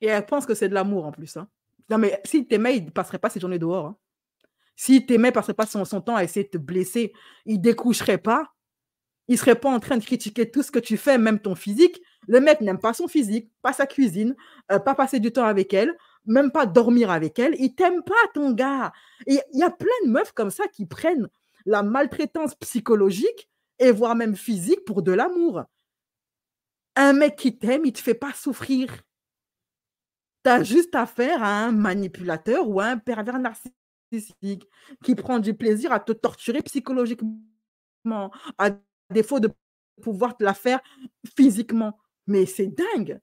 Et elle pense que c'est de l'amour en plus. Hein. Non, mais s'il t'aimait, il ne passerait pas ses journées dehors. Hein. S'il t'aimait, il ne passerait pas son temps à essayer de te blesser. Il ne découcherait pas. Il ne serait pas en train de critiquer tout ce que tu fais, même ton physique. Le mec n'aime pas son physique, pas sa cuisine, pas passer du temps avec elle, même pas dormir avec elle. Il t'aime pas, ton gars. Il y a plein de meufs comme ça qui prennent la maltraitance psychologique et voire même physique pour de l'amour. Un mec qui t'aime, il ne te fait pas souffrir. Tu as juste affaire à un manipulateur ou à un pervers narcissique qui prend du plaisir à te torturer psychologiquement, à défaut de pouvoir te la faire physiquement. Mais c'est dingue.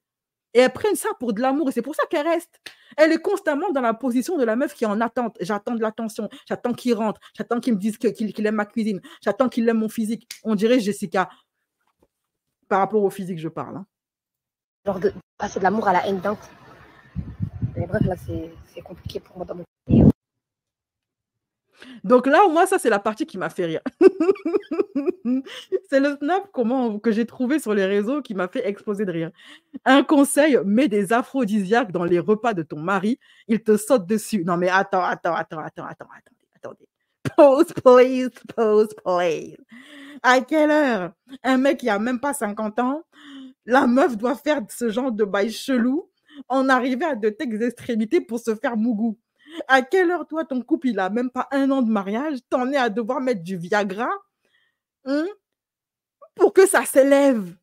Et elles prennent ça pour de l'amour et c'est pour ça qu'elle reste. Elle est constamment dans la position de la meuf qui est en attente. J'attends de l'attention, j'attends qu'il rentre, j'attends qu'il me dise qu'il aime ma cuisine, j'attends qu'il aime mon physique. On dirait Jessica. Par rapport au physique, je parle. Hein. Genre de passer de l'amour à la haine d'un coup. Mais bref, là, c'est compliqué pour moi dans mon... Donc là, moi, ça, c'est la partie qui m'a fait rire. C'est le snap que j'ai trouvé sur les réseaux qui m'a fait exploser de rire. Un conseil, mets des aphrodisiaques dans les repas de ton mari, il te saute dessus. Non, mais attendez. Pause, please. À quelle heure? Un mec qui a même pas 50 ans, la meuf doit faire ce genre de bail chelou, en arriver à de telles extrémités pour se faire mougou. À quelle heure, toi, ton couple, il a même pas 1 an de mariage, t'en es à devoir mettre du Viagra pour que ça s'élève.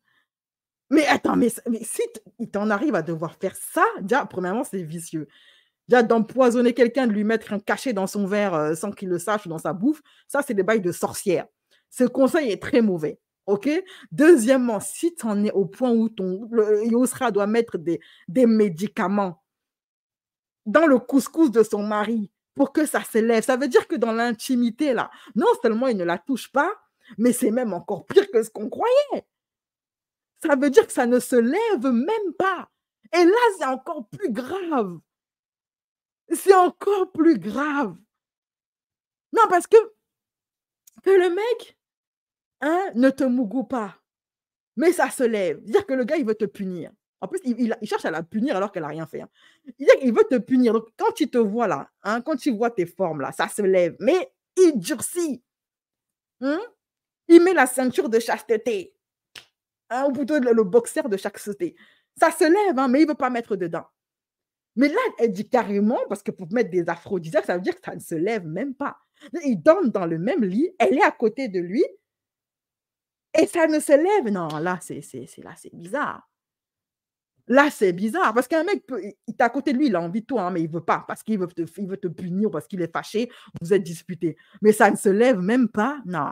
Mais attends, mais si il t'en arrive à devoir faire ça, déjà, premièrement, c'est vicieux. Déjà, d'empoisonner quelqu'un, de lui mettre un cachet dans son verre sans qu'il le sache ou dans sa bouffe, ça, c'est des bails de sorcière. Ce conseil est très mauvais. OK? Deuxièmement, si tu en es au point où Yousra doit mettre des médicaments dans le couscous de son mari pour que ça s'élève, ça veut dire que dans l'intimité, là, non seulement il ne la touche pas, mais c'est même encore pire que ce qu'on croyait. Ça veut dire que ça ne se lève même pas. Et là, c'est encore plus grave. C'est encore plus grave. Non, parce que le mec ne te mougou pas, mais ça se lève. C'est-à-dire que le gars, il veut te punir. En plus, il cherche à la punir alors qu'elle n'a rien fait. Hein. Il veut te punir. Donc, quand il te voit là, quand tu vois tes formes là, ça se lève. Mais il durcit. Il met la ceinture de chasteté. Ou plutôt le boxer de chasteté. Ça se lève, mais il ne veut pas mettre dedans. Mais là, elle dit carrément, parce que pour mettre des aphrodisiaques, ça veut dire que ça ne se lève même pas. Ils dorment dans le même lit, elle est à côté de lui, et ça ne se lève. Non, là, c'est bizarre. Là, c'est bizarre, parce qu'un mec, il est à côté de lui, il a envie de toi, mais il ne veut pas, parce qu'il veut te punir, parce qu'il est fâché, vous êtes disputés. Mais ça ne se lève même pas. Non.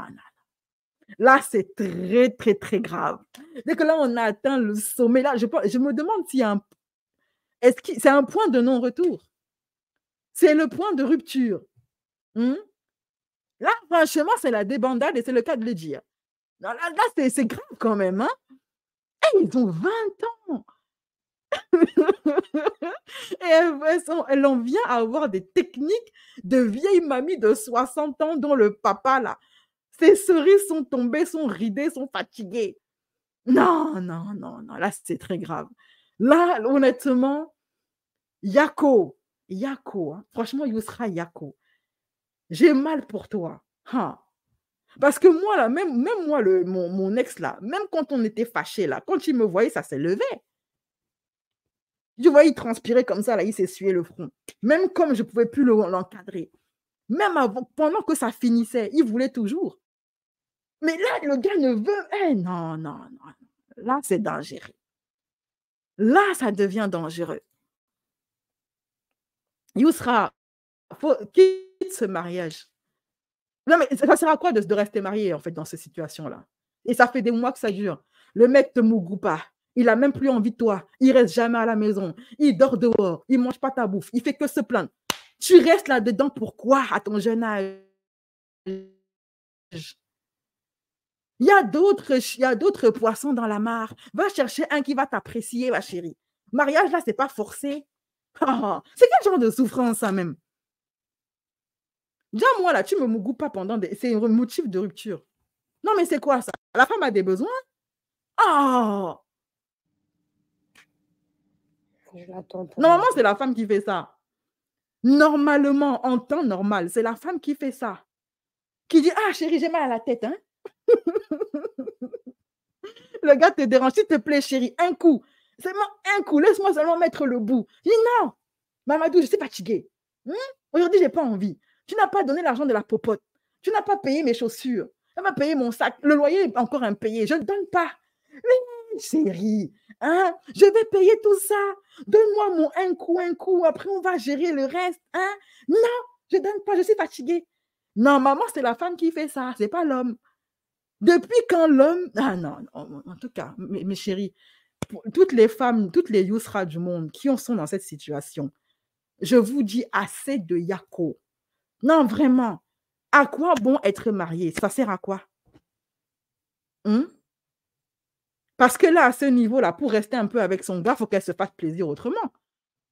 Là, c'est très, très, très grave. Dès que là, on a atteint le sommet, là, je me demande s'il y a c'est un point de non-retour. C'est le point de rupture. Là, franchement, c'est la débandade et c'est le cas de le dire. Là, c'est grave quand même. Hein? Hey, ils ont 20 ans. Et elle en vient à avoir des techniques de vieille mamie de 60 ans dont le papa, là, ses cerises sont tombées, sont ridées, sont fatiguées. Non. Là, c'est très grave. Là, honnêtement, Yako, hein. Franchement, Yousra Yako. J'ai mal pour toi. Parce que moi, là, même moi, mon ex, là, même quand on était fâchés, là, quand il me voyait, ça s'élevait. Je voyais, il transpirait comme ça, là, il s'essuyait le front. Même comme je ne pouvais plus l'encadrer. Même pendant que ça finissait, il voulait toujours. Mais là, le gars ne veut... Eh, non, non, non. Là, c'est dangereux. Là, ça devient dangereux. Yousra, quitte ce mariage. Non, mais ça sert à quoi de rester marié, en fait, dans cette situation-là? Et ça fait des mois que ça dure. Le mec te mougoue pas. Il n'a même plus envie de toi. Il reste jamais à la maison. Il dort dehors. Il ne mange pas ta bouffe. Il fait que se plaindre. Tu restes là-dedans pourquoi à ton jeune âge? Il y a d'autres poissons dans la mare. Va chercher un qui va t'apprécier, ma chérie. Mariage, là, c'est pas forcé. C'est quel genre de souffrance, ça, même? Déjà, moi, là, tu me mougoutes pas pendant des... C'est un motif de rupture. Non, mais c'est quoi, ça? La femme a des besoins? Oh! Je l'attends pour Normalement, c'est la femme qui fait ça. Normalement, en temps normal, c'est la femme qui fait ça. Qui dit, ah, chérie, j'ai mal à la tête, hein? Le gars te dérange, s'il te plaît, chérie, un coup. Seulement un coup, laisse-moi seulement mettre le bout. Je dis, non, Mamadou, je suis fatiguée. Aujourd'hui, je n'ai pas envie. Tu n'as pas donné l'argent de la popote. Tu n'as pas payé mes chaussures. Tu n'as pas payé mon sac. Le loyer est encore impayé. Je ne donne pas. Mais chérie, hein, je vais payer tout ça. Donne-moi mon un coup. Après, on va gérer le reste. Hein? Non, je ne donne pas. Je suis fatiguée. Non, maman, c'est la femme qui fait ça. Ce n'est pas l'homme. Depuis quand l'homme... Ah non, en tout cas, mes chéris, toutes les femmes, toutes les Yousra du monde qui sont dans cette situation, je vous dis assez de yako. Non, vraiment. À quoi bon être marié? Ça sert à quoi? Parce que là, à ce niveau-là, pour rester un peu avec son gars, il faut qu'elle se fasse plaisir autrement.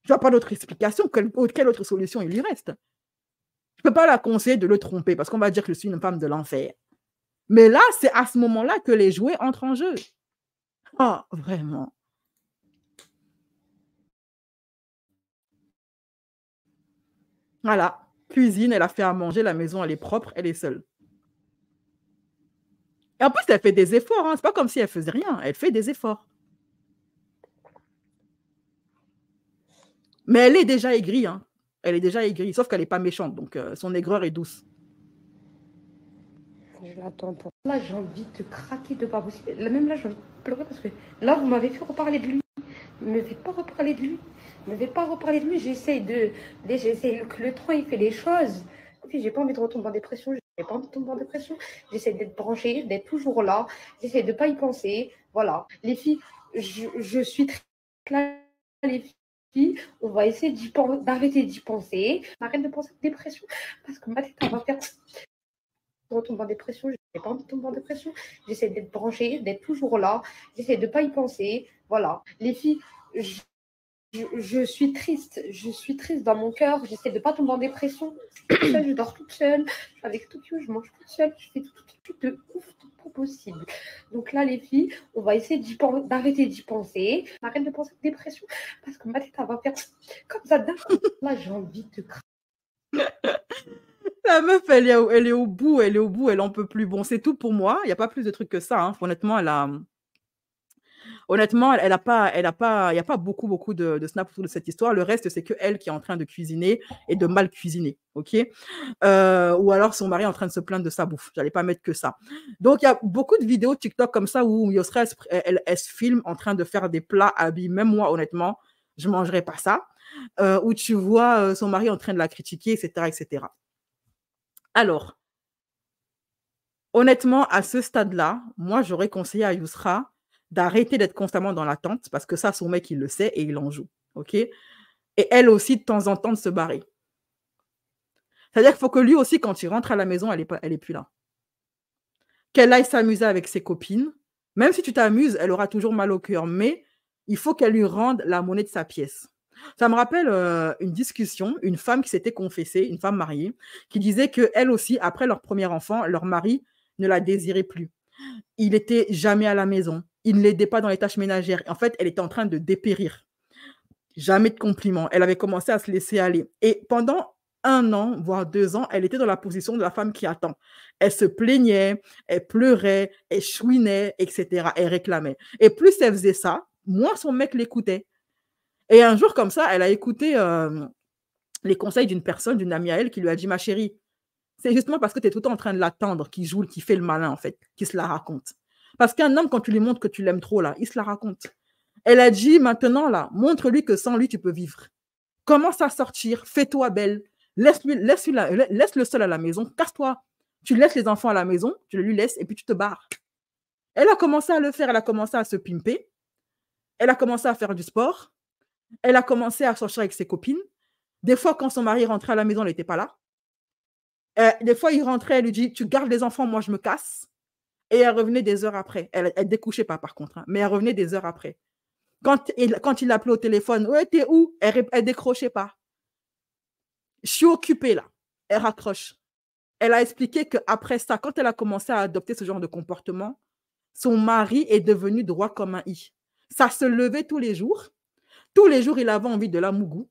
Je n'ai pas d'autre explication. Quelle autre solution il lui reste? Je ne peux pas la conseiller de le tromper parce qu'on va dire que je suis une femme de l'enfer. Mais là, c'est à ce moment-là que les jouets entrent en jeu. Ah, vraiment. Voilà. Cuisine, elle a fait à manger, la maison, elle est propre, elle est seule. Et en plus, elle fait des efforts. Hein. C'est pas comme si elle faisait rien. Elle fait des efforts. Mais elle est déjà aigrie. Hein. Elle est déjà aigrie, sauf qu'elle n'est pas méchante. Donc, son aigreur est douce. Je l'attends pour... Là, j'ai envie de craquer de pas possible. Même là, j'ai envie de pleurer parce que là, vous m'avez fait reparler de lui. Ne me faites pas reparler de lui. Ne me faites pas reparler de lui. J'essaie que le temps, il fait les choses. J'ai pas envie de retomber en dépression. J'ai pas envie de tomber en dépression. J'essaie d'être branchée, d'être toujours là. J'essaie de pas y penser. Voilà. Les filles, je suis très là, les filles. On va essayer d'arrêter d'y penser. Arrête de penser à la dépression parce que ma tête, elle va faire... retombe en dépression, je n'ai pas envie de tomber en dépression, j'essaie d'être branchée, d'être toujours là, j'essaie de ne pas y penser, voilà. Les filles, je suis triste dans mon cœur, j'essaie de ne pas tomber en dépression, je dors toute seule, avec Tokyo, je mange toute seule, je fais tout de ouf, tout possible. Donc là, les filles, on va essayer d'arrêter d'y penser, arrête de penser à la dépression, parce que ma tête, elle va faire comme ça d'un coup. Là, j'ai envie de craquer. La meuf, elle est au bout, elle en peut plus. Bon, c'est tout pour moi. Il n'y a pas plus de trucs que ça. Hein. Honnêtement, il n'y a pas beaucoup de snap autour de cette histoire. Le reste, c'est que elle qui est en train de cuisiner et de mal cuisiner, ok? Ou alors son mari est en train de se plaindre de sa bouffe. J'allais pas mettre que ça. Donc, il y a beaucoup de vidéos TikTok comme ça où Yousra, elle se filme en train de faire des plats habillés. Même moi, honnêtement, je ne mangerais pas ça. Où tu vois son mari en train de la critiquer, etc., etc. Alors, honnêtement, à ce stade-là, moi, j'aurais conseillé à Yousra d'arrêter d'être constamment dans l'attente parce que ça, son mec, il le sait et il en joue. OK? Et elle aussi, de temps en temps, de se barrer. C'est-à-dire qu'il faut que lui aussi, quand il rentre à la maison, elle est plus là. Qu'elle aille s'amuser avec ses copines. Même si tu t'amuses, elle aura toujours mal au cœur. Mais il faut qu'elle lui rende la monnaie de sa pièce. Ça me rappelle une discussion, une femme qui s'était confessée, une femme mariée, qui disait qu'elle aussi, après leur premier enfant, leur mari ne la désirait plus. Il n'était jamais à la maison. Il ne l'aidait pas dans les tâches ménagères. En fait, elle était en train de dépérir. Jamais de compliments. Elle avait commencé à se laisser aller. Et pendant 1 an, voire 2 ans, elle était dans la position de la femme qui attend. Elle se plaignait, elle pleurait, elle chouinait, etc. Elle réclamait. Et plus elle faisait ça, moins son mec l'écoutait. Et un jour, comme ça, elle a écouté les conseils d'une personne, d'une amie à elle, qui lui a dit, ma chérie, c'est justement parce que tu es tout le temps en train de l'attendre qu'il joue, qu'il fait le malin, en fait, qu'il se la raconte. Parce qu'un homme, quand tu lui montres que tu l'aimes trop, là, il se la raconte. Elle a dit, maintenant, là, montre-lui que sans lui, tu peux vivre. Commence à sortir, fais-toi belle, laisse-le seul à la maison, casse-toi. Tu laisses les enfants à la maison, tu le lui laisses et puis tu te barres. Elle a commencé à le faire, elle a commencé à se pimper, elle a commencé à faire du sport, elle a commencé à sortir avec ses copines. Des fois, quand son mari rentrait à la maison, elle n'était pas là. Des fois, il rentrait, elle lui dit, tu gardes les enfants, moi je me casse. Et elle revenait des heures après. Elle ne découchait pas par contre, hein, mais elle revenait des heures après. Quand il l'appelait au téléphone, ouais, t'es où? Elle ne décrochait pas. Je suis occupée là. Elle raccroche. Elle a expliqué qu'après ça, quand elle a commencé à adopter ce genre de comportement, son mari est devenu droit comme un i. Ça se levait tous les jours. Tous les jours, il avait envie de la mougou.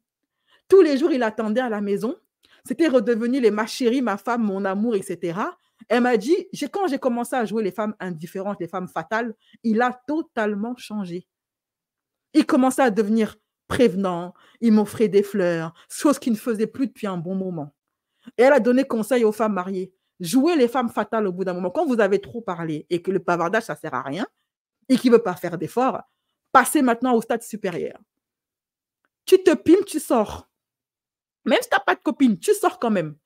Tous les jours, il attendait à la maison. C'était redevenu les ma chérie, ma femme, mon amour, etc. Elle m'a dit, quand j'ai commencé à jouer les femmes indifférentes, les femmes fatales, il a totalement changé. Il commençait à devenir prévenant, il m'offrait des fleurs, chose qu'il ne faisait plus depuis un bon moment. Et elle a donné conseil aux femmes mariées. Jouez les femmes fatales au bout d'un moment. Quand vous avez trop parlé et que le bavardage, ça ne sert à rien et qu'il ne veut pas faire d'efforts, passez maintenant au stade supérieur. Tu te pimes, tu sors. Même si tu n'as pas de copine, tu sors quand même.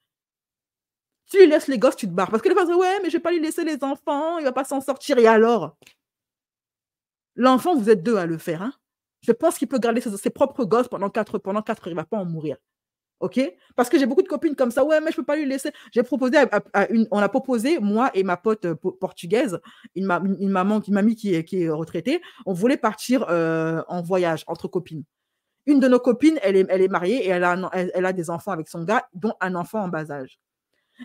Tu lui laisses les gosses, tu te barres. Parce que les gens disent, ouais, mais je ne vais pas lui laisser les enfants, il ne va pas s'en sortir. Et alors? L'enfant, vous êtes 2 à le faire. Hein? Je pense qu'il peut garder ses propres gosses pendant 4 heures, il ne va pas en mourir. OK? Parce que j'ai beaucoup de copines comme ça. Ouais, mais je ne peux pas lui laisser. J'ai proposé on a proposé, moi et ma pote portugaise, une mamie qui est retraitée, on voulait partir en voyage entre copines. Une de nos copines, elle est mariée et elle a des enfants avec son gars, dont un enfant en bas âge.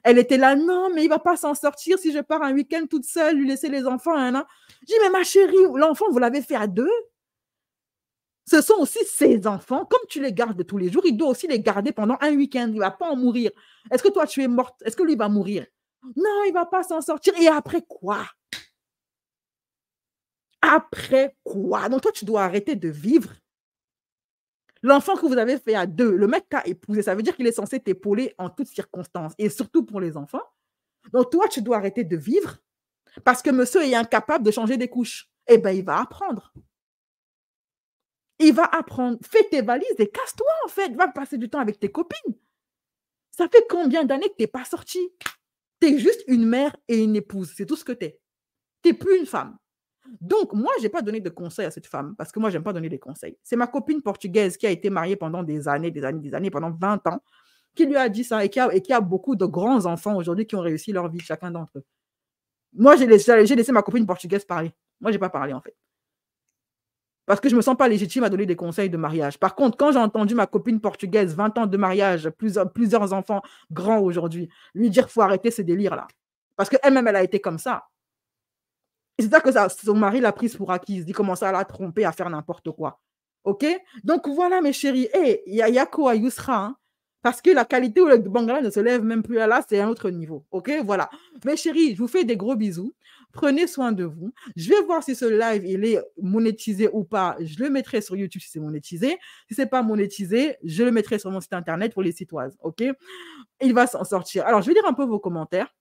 Elle était là, non, mais il ne va pas s'en sortir si je pars un week-end toute seule, lui laisser les enfants. Hein. Je dis, mais ma chérie, l'enfant, vous l'avez fait à 2. Ce sont aussi ses enfants. Comme tu les gardes tous les jours, il doit aussi les garder pendant un week-end. Il ne va pas en mourir. Est-ce que toi, tu es morte? Est-ce que lui va mourir? Non, il ne va pas s'en sortir. Et après quoi? Après quoi? Donc toi, tu dois arrêter de vivre. L'enfant que vous avez fait à 2, le mec t'a épousé, ça veut dire qu'il est censé t'épauler en toutes circonstances, et surtout pour les enfants. Donc toi, tu dois arrêter de vivre parce que monsieur est incapable de changer des couches. Eh bien, il va apprendre. Il va apprendre. Fais tes valises et casse-toi, en fait. Va passer du temps avec tes copines. Ça fait combien d'années que tu n'es pas sortie? Tu es juste une mère et une épouse. C'est tout ce que tu es. Tu n'es plus une femme. Donc, moi, je n'ai pas donné de conseils à cette femme parce que moi, je n'aime pas donner des conseils. C'est ma copine portugaise qui a été mariée pendant des années, pendant 20 ans, qui lui a dit ça et qui a beaucoup de grands enfants aujourd'hui qui ont réussi leur vie, chacun d'entre eux. Moi, j'ai laissé ma copine portugaise parler. Moi, je n'ai pas parlé, en fait. Parce que je ne me sens pas légitime à donner des conseils de mariage. Par contre, quand j'ai entendu ma copine portugaise, 20 ans de mariage, plusieurs enfants grands aujourd'hui, lui dire qu'il faut arrêter ces délires-là. Parce qu'elle-même, elle a été comme ça. Et c'est ça que son mari l'a prise pour acquise. Il commençait à la tromper, à faire n'importe quoi. OK? Donc voilà, mes chéris. Il y a quoi, Yousra, hein? Parce que la qualité où le Bangala ne se lève même plus là, c'est un autre niveau. OK? Voilà. Mes chéris, je vous fais des gros bisous. Prenez soin de vous. Je vais voir si ce live, il est monétisé ou pas. Je le mettrai sur YouTube si c'est monétisé. Si ce n'est pas monétisé, je le mettrai sur mon site internet pour les citoises. OK? Il va s'en sortir. Alors, je vais lire un peu vos commentaires.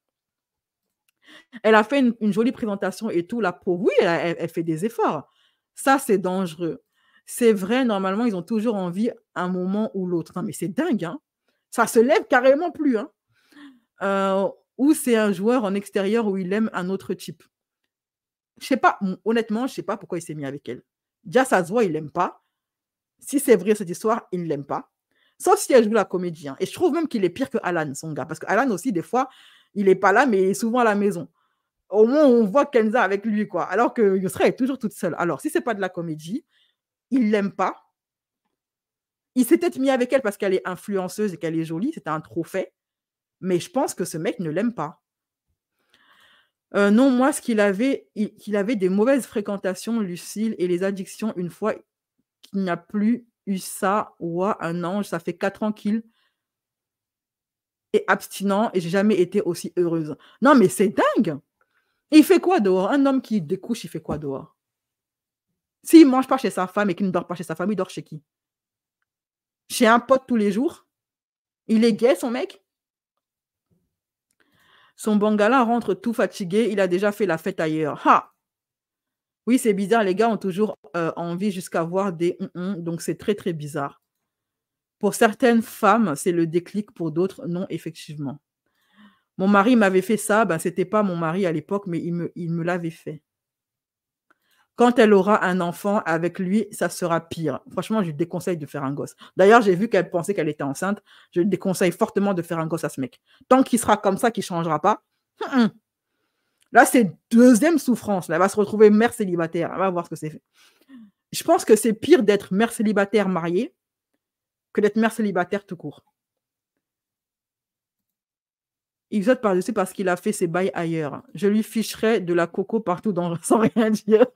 Elle a fait une jolie présentation et tout. La pauvre, oui, elle fait des efforts. Ça, c'est dangereux. C'est vrai, normalement, ils ont toujours envie un moment ou l'autre. Non, mais c'est dingue, hein? Ça se lève carrément plus, hein? Ou c'est un joueur en extérieur où il aime un autre type. Je sais pas, honnêtement, je sais pas pourquoi il s'est mis avec elle. Déjà, ça se voit, il l'aime pas. Si c'est vrai cette histoire, il ne l'aime pas. Sauf si elle joue la comédie. Hein. Et je trouve même qu'il est pire que Alan, son gars. Parce que Alan aussi, des fois, il n'est pas là, mais il est souvent à la maison. Au moins, on voit Kenza avec lui, quoi. Alors que Yousra est toujours toute seule. Alors, si c'est pas de la comédie, il ne l'aime pas. Il s'est peut-être mis avec elle parce qu'elle est influenceuse et qu'elle est jolie. C'était un trophée. Mais je pense que ce mec ne l'aime pas. Non, moi, qu'il avait des mauvaises fréquentations, Lucille, et les addictions, une fois qu'il n'a plus eu ça, un ange, ça fait 4 ans qu'il et abstinent et j'ai jamais été aussi heureuse. Non, mais c'est dingue. Il fait quoi dehors? Un homme qui découche, il fait quoi dehors? S'il ne mange pas chez sa femme et qu'il ne dort pas chez sa femme, il dort chez qui? Chez un pote tous les jours? Il est gay, son mec? Son bangala rentre tout fatigué, il a déjà fait la fête ailleurs. Ha! Oui, c'est bizarre, les gars ont toujours envie jusqu'à voir des donc c'est très, très bizarre. Pour certaines femmes, c'est le déclic, pour d'autres, non, effectivement. Mon mari m'avait fait ça, ben, c'était pas mon mari à l'époque, mais il me l'avait fait. Quand elle aura un enfant avec lui, ça sera pire. Franchement, je lui déconseille de faire un gosse. D'ailleurs, j'ai vu qu'elle pensait qu'elle était enceinte. Je lui déconseille fortement de faire un gosse à ce mec. Tant qu'il sera comme ça, qu'il ne changera pas, là, c'est deuxième souffrance. Là, elle va se retrouver mère célibataire. Elle va voir ce que c'est. Je pense que c'est pire d'être mère célibataire mariée que d'être mère célibataire tout court. Il saute par-dessus parce qu'il a fait ses bails ailleurs. Je lui ficherais de la coco partout sans rien dire.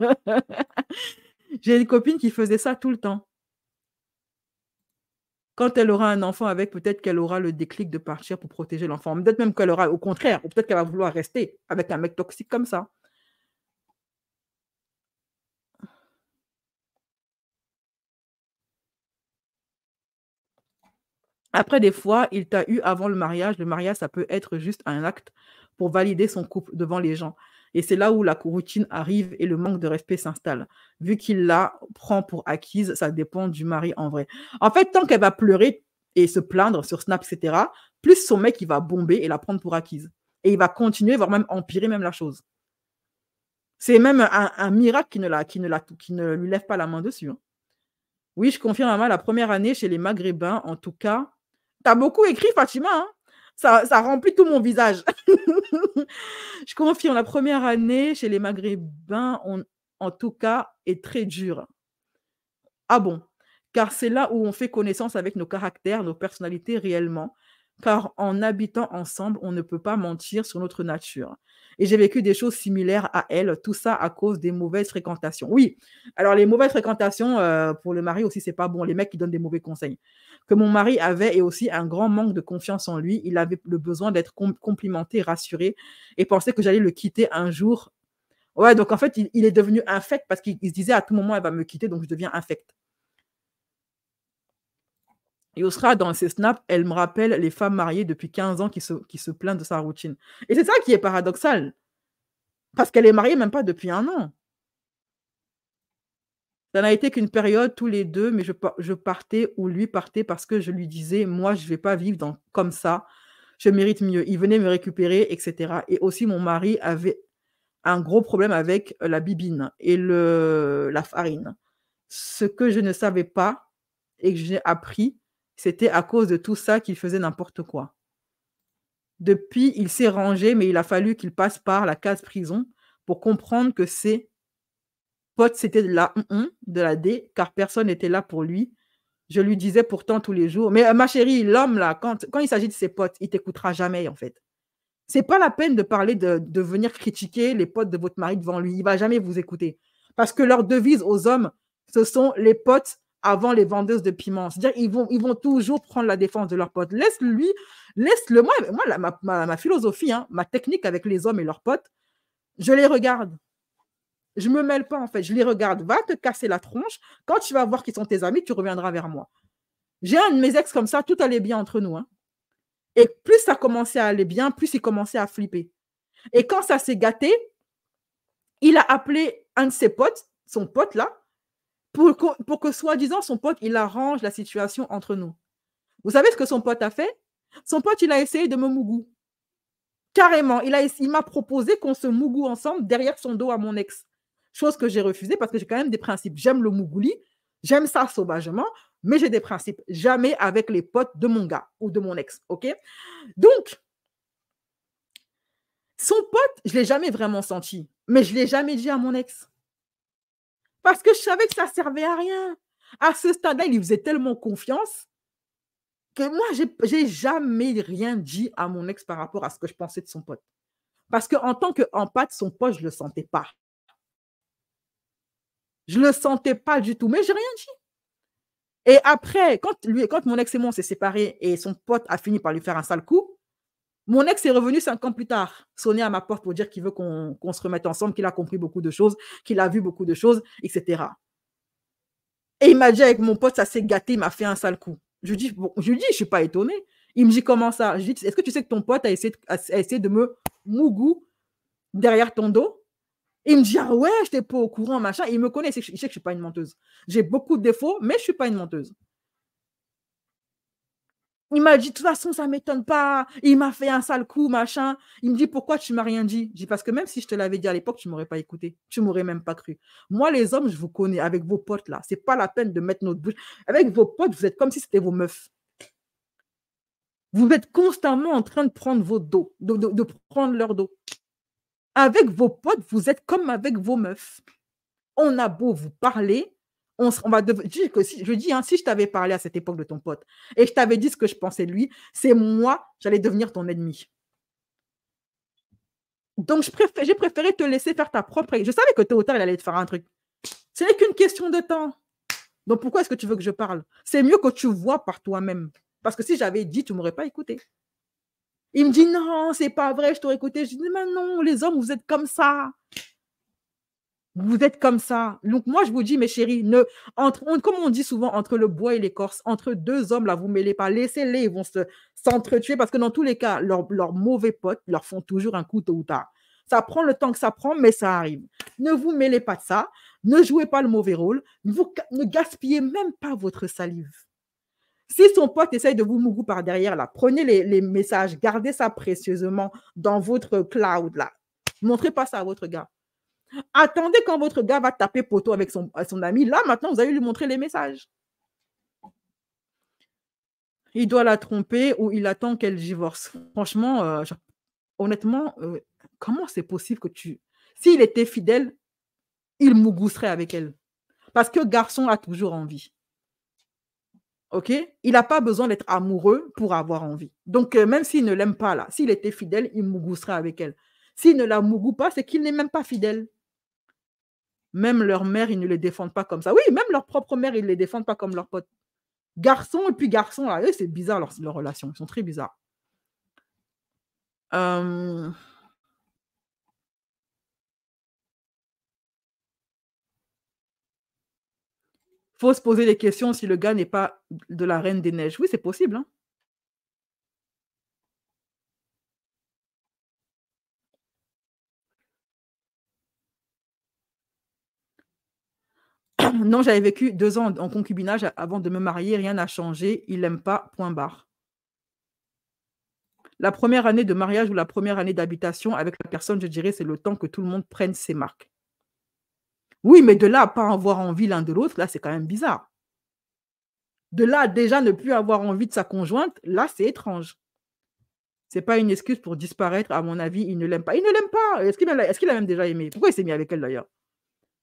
J'ai une copine qui faisait ça tout le temps. Quand elle aura un enfant avec, peut-être qu'elle aura le déclic de partir pour protéger l'enfant. Peut-être même qu'elle aura au contraire, ou peut-être qu'elle va vouloir rester avec un mec toxique comme ça. Après, des fois, il t'a eu avant le mariage. Le mariage, ça peut être juste un acte pour valider son couple devant les gens. Et c'est là où la routine arrive et le manque de respect s'installe. Vu qu'il la prend pour acquise, ça dépend du mari en vrai. En fait, tant qu'elle va pleurer et se plaindre sur Snap, etc., plus son mec, il va bomber et la prendre pour acquise. Et il va continuer, voire même empirer même la chose. C'est même un miracle qui ne lui lève pas la main dessus. Hein. Oui, je confirme, maman, la première année chez les Maghrébins, en tout cas. T'as beaucoup écrit, Fatima. Hein? Ça remplit tout mon visage. Je confirme, la première année chez les Maghrébins, en tout cas, est très dure. Ah bon? Car c'est là où on fait connaissance avec nos caractères, nos personnalités réellement. Car en habitant ensemble, on ne peut pas mentir sur notre nature. Et j'ai vécu des choses similaires à elle, tout ça à cause des mauvaises fréquentations. Oui, alors les mauvaises fréquentations, pour le mari aussi, c'est pas bon. Les mecs qui donnent des mauvais conseils. Que mon mari avait et aussi un grand manque de confiance en lui. Il avait le besoin d'être complimenté, rassuré et pensait que j'allais le quitter un jour. Ouais, donc en fait, il est devenu infect parce qu'il se disait à tout moment, elle va me quitter, donc je deviens infect. Yosra, dans ses snaps, elle me rappelle les femmes mariées depuis 15 ans qui se plaignent de sa routine. Et c'est ça qui est paradoxal. Parce qu'elle est mariée même pas depuis 1 an. Ça n'a été qu'une période tous les deux, mais je partais ou lui partait parce que je lui disais, moi, je ne vais pas vivre comme ça. Je mérite mieux. Il venait me récupérer, etc. Et aussi, mon mari avait un gros problème avec la bibine et la farine. Ce que je ne savais pas et que j'ai appris, c'était à cause de tout ça qu'il faisait n'importe quoi. Depuis, il s'est rangé, mais il a fallu qu'il passe par la case prison pour comprendre que ses potes, c'était de la D, car personne n'était là pour lui. Je lui disais pourtant tous les jours, mais ma chérie, l'homme, là, quand il s'agit de ses potes, il ne t'écoutera jamais, en fait. Ce n'est pas la peine de parler de venir critiquer les potes de votre mari devant lui. Il ne va jamais vous écouter. Parce que leur devise aux hommes, ce sont les potes avant les vendeuses de piment. C'est-à-dire ils vont toujours prendre la défense de leurs potes. Laisse-le. Moi, ma philosophie, hein, ma technique avec les hommes et leurs potes, je les regarde. Je ne me mêle pas, en fait. Je les regarde. Va te casser la tronche. Quand tu vas voir qui sont tes amis, tu reviendras vers moi. J'ai un de mes ex comme ça, tout allait bien entre nous. Hein. Et plus ça commençait à aller bien, plus il commençait à flipper. Et quand ça s'est gâté, il a appelé un de ses potes, son pote là, pour que soi-disant, son pote, il arrange la situation entre nous. Vous savez ce que son pote a fait? Son pote, il a essayé de me mougou. Carrément, il m'a proposé qu'on se mougou ensemble derrière son dos à mon ex. Chose que j'ai refusée parce que j'ai quand même des principes. J'aime le mougouli, j'aime ça sauvagement, mais j'ai des principes. Jamais avec les potes de mon gars ou de mon ex, ok? Donc, son pote, je ne l'ai jamais vraiment senti, mais je ne l'ai jamais dit à mon ex. Parce que je savais que ça ne servait à rien. À ce stade-là, il lui faisait tellement confiance que moi, je n'ai jamais rien dit à mon ex par rapport à ce que je pensais de son pote. Parce qu'en tant qu'empathe, son pote, je ne le sentais pas. Je ne le sentais pas du tout, mais je n'ai rien dit. Et après, quand mon ex et moi, on s'est séparés et son pote a fini par lui faire un sale coup, Mon ex est revenu 5 ans plus tard, sonner à ma porte pour dire qu'il veut qu'on se remette ensemble, qu'il a compris beaucoup de choses, qu'il a vu beaucoup de choses, etc. Et il m'a dit avec mon pote, ça s'est gâté, il m'a fait un sale coup. Je lui dis, je suis pas étonnée. Il me dit, comment ça? Je lui dis, est-ce que tu sais que ton pote a essayé de me mougou derrière ton dos? Il me dit, ah ouais, je n'étais pas au courant, machin. Il me connaît, il sait que je ne suis pas une menteuse. J'ai beaucoup de défauts, mais je ne suis pas une menteuse. Il m'a dit, de toute façon, ça ne m'étonne pas. Il m'a fait un sale coup, machin. Il me dit, pourquoi tu ne m'as rien dit? Je dis, parce que même si je te l'avais dit à l'époque, tu ne m'aurais pas écouté. Tu ne m'aurais même pas cru. Moi, les hommes, je vous connais avec vos potes là. Ce n'est pas la peine de mettre notre bouche. Avec vos potes, vous êtes comme si c'était vos meufs. Vous êtes constamment en train de prendre vos dos, de prendre leur dos. Avec vos potes, vous êtes comme avec vos meufs. On a beau vous parler, je dis, si je t'avais parlé à cette époque de ton pote et je t'avais dit ce que je pensais de lui, c'est moi, j'allais devenir ton ennemi. Donc, j'ai préféré te laisser faire ta propre... Je savais que tôt ou tard, il allait te faire un truc. Ce n'est qu'une question de temps. Donc, pourquoi est-ce que tu veux que je parle? C'est mieux que tu vois par toi-même. Parce que si j'avais dit, tu ne m'aurais pas écouté. Il me dit, non, c'est pas vrai, je t'aurais écouté. Je dis, mais non, les hommes, vous êtes comme ça. Vous êtes comme ça. Donc, moi, je vous dis, mes chéris, comme on dit souvent, entre le bois et l'écorce, entre deux hommes, là, vous ne mêlez pas. Laissez-les, ils vont s'entretuer parce que dans tous les cas, leurs mauvais potes leur font toujours un coup tôt ou tard. Ça prend le temps que ça prend, mais ça arrive. Ne vous mêlez pas de ça. Ne jouez pas le mauvais rôle. Ne gaspillez même pas votre salive. Si son pote essaye de vous mougou par derrière, là, prenez les messages, gardez ça précieusement dans votre cloud, là. Montrez pas ça à votre gars. Attendez quand votre gars va taper poteau avec son ami. Là, maintenant, vous allez lui montrer les messages. Il doit la tromper ou il attend qu'elle divorce. Franchement, honnêtement, comment c'est possible que S'il était fidèle, il mougousserait avec elle. Parce que garçon a toujours envie. OK? Il n'a pas besoin d'être amoureux pour avoir envie. Donc, même s'il ne l'aime pas, là, s'il était fidèle, il mougousserait avec elle. S'il ne la mougoue pas, c'est qu'il n'est même pas fidèle. Même leur mère, ils ne les défendent pas comme ça. Oui, même leur propre mère, ils ne les défendent pas comme leurs potes. Garçon et puis garçon, là, c'est bizarre leurs relations. Ils sont très bizarres. Faut se poser des questions si le gars n'est pas de la Reine des Neiges. Oui, c'est possible. Hein. Non, j'avais vécu 2 ans en concubinage avant de me marier. Rien n'a changé. Il n'aime pas, point barre. La première année de mariage ou la première année d'habitation avec la personne, je dirais, c'est le temps que tout le monde prenne ses marques. Oui, mais de là à pas avoir envie l'un de l'autre, là, c'est quand même bizarre. De là à déjà ne plus avoir envie de sa conjointe, là, c'est étrange. Ce n'est pas une excuse pour disparaître, à mon avis, il ne l'aime pas. Il ne l'aime pas. Est-ce qu'il a même déjà aimé? Pourquoi il s'est mis avec elle d'ailleurs?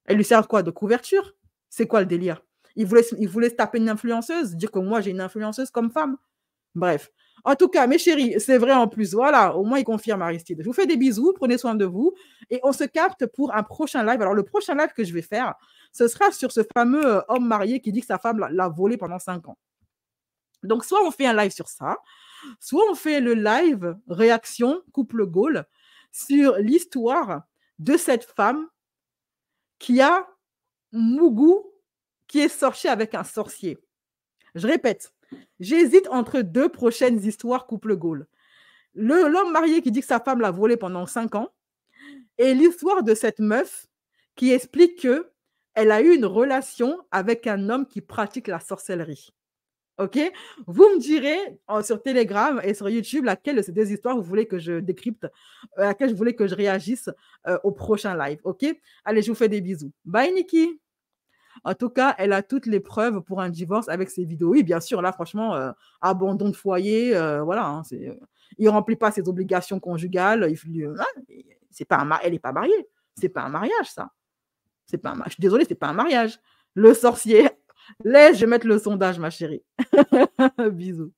Elle lui sert quoi? De couverture? C'est quoi le délire? Il voulait se taper une influenceuse, dire que moi j'ai une influenceuse comme femme. Bref. En tout cas, mes chéris, c'est vrai en plus. Voilà, au moins il confirme Aristide. Je vous fais des bisous, prenez soin de vous. Et on se capte pour un prochain live. Alors, le prochain live que je vais faire, ce sera sur ce fameux homme marié qui dit que sa femme l'a volé pendant 5 ans. Donc, soit on fait un live sur ça, soit on fait le live réaction couple Gaulle sur l'histoire de cette femme qui a mougou, qui est sortie avec un sorcier. Je répète, j'hésite entre 2 prochaines histoires couple Gaulle. L'homme marié qui dit que sa femme l'a volé pendant 5 ans et l'histoire de cette meuf qui explique qu'elle a eu une relation avec un homme qui pratique la sorcellerie. OK? Vous me direz sur Telegram et sur YouTube laquelle de ces 2 histoires vous voulez que je décrypte, à laquelle vous voulez que je réagisse au prochain live. OK? Allez, je vous fais des bisous. Bye, Nikki. En tout cas, elle a toutes les preuves pour un divorce avec ses vidéos. Oui, bien sûr, là, franchement, abandon de foyer, voilà. Hein, il ne remplit pas ses obligations conjugales. Elle n'est pas mariée. Ce n'est pas un mariage, ça. Je suis désolée, ce n'est pas un mariage. Le sorcier. Laisse, je vais mettre le sondage, ma chérie. Bisous.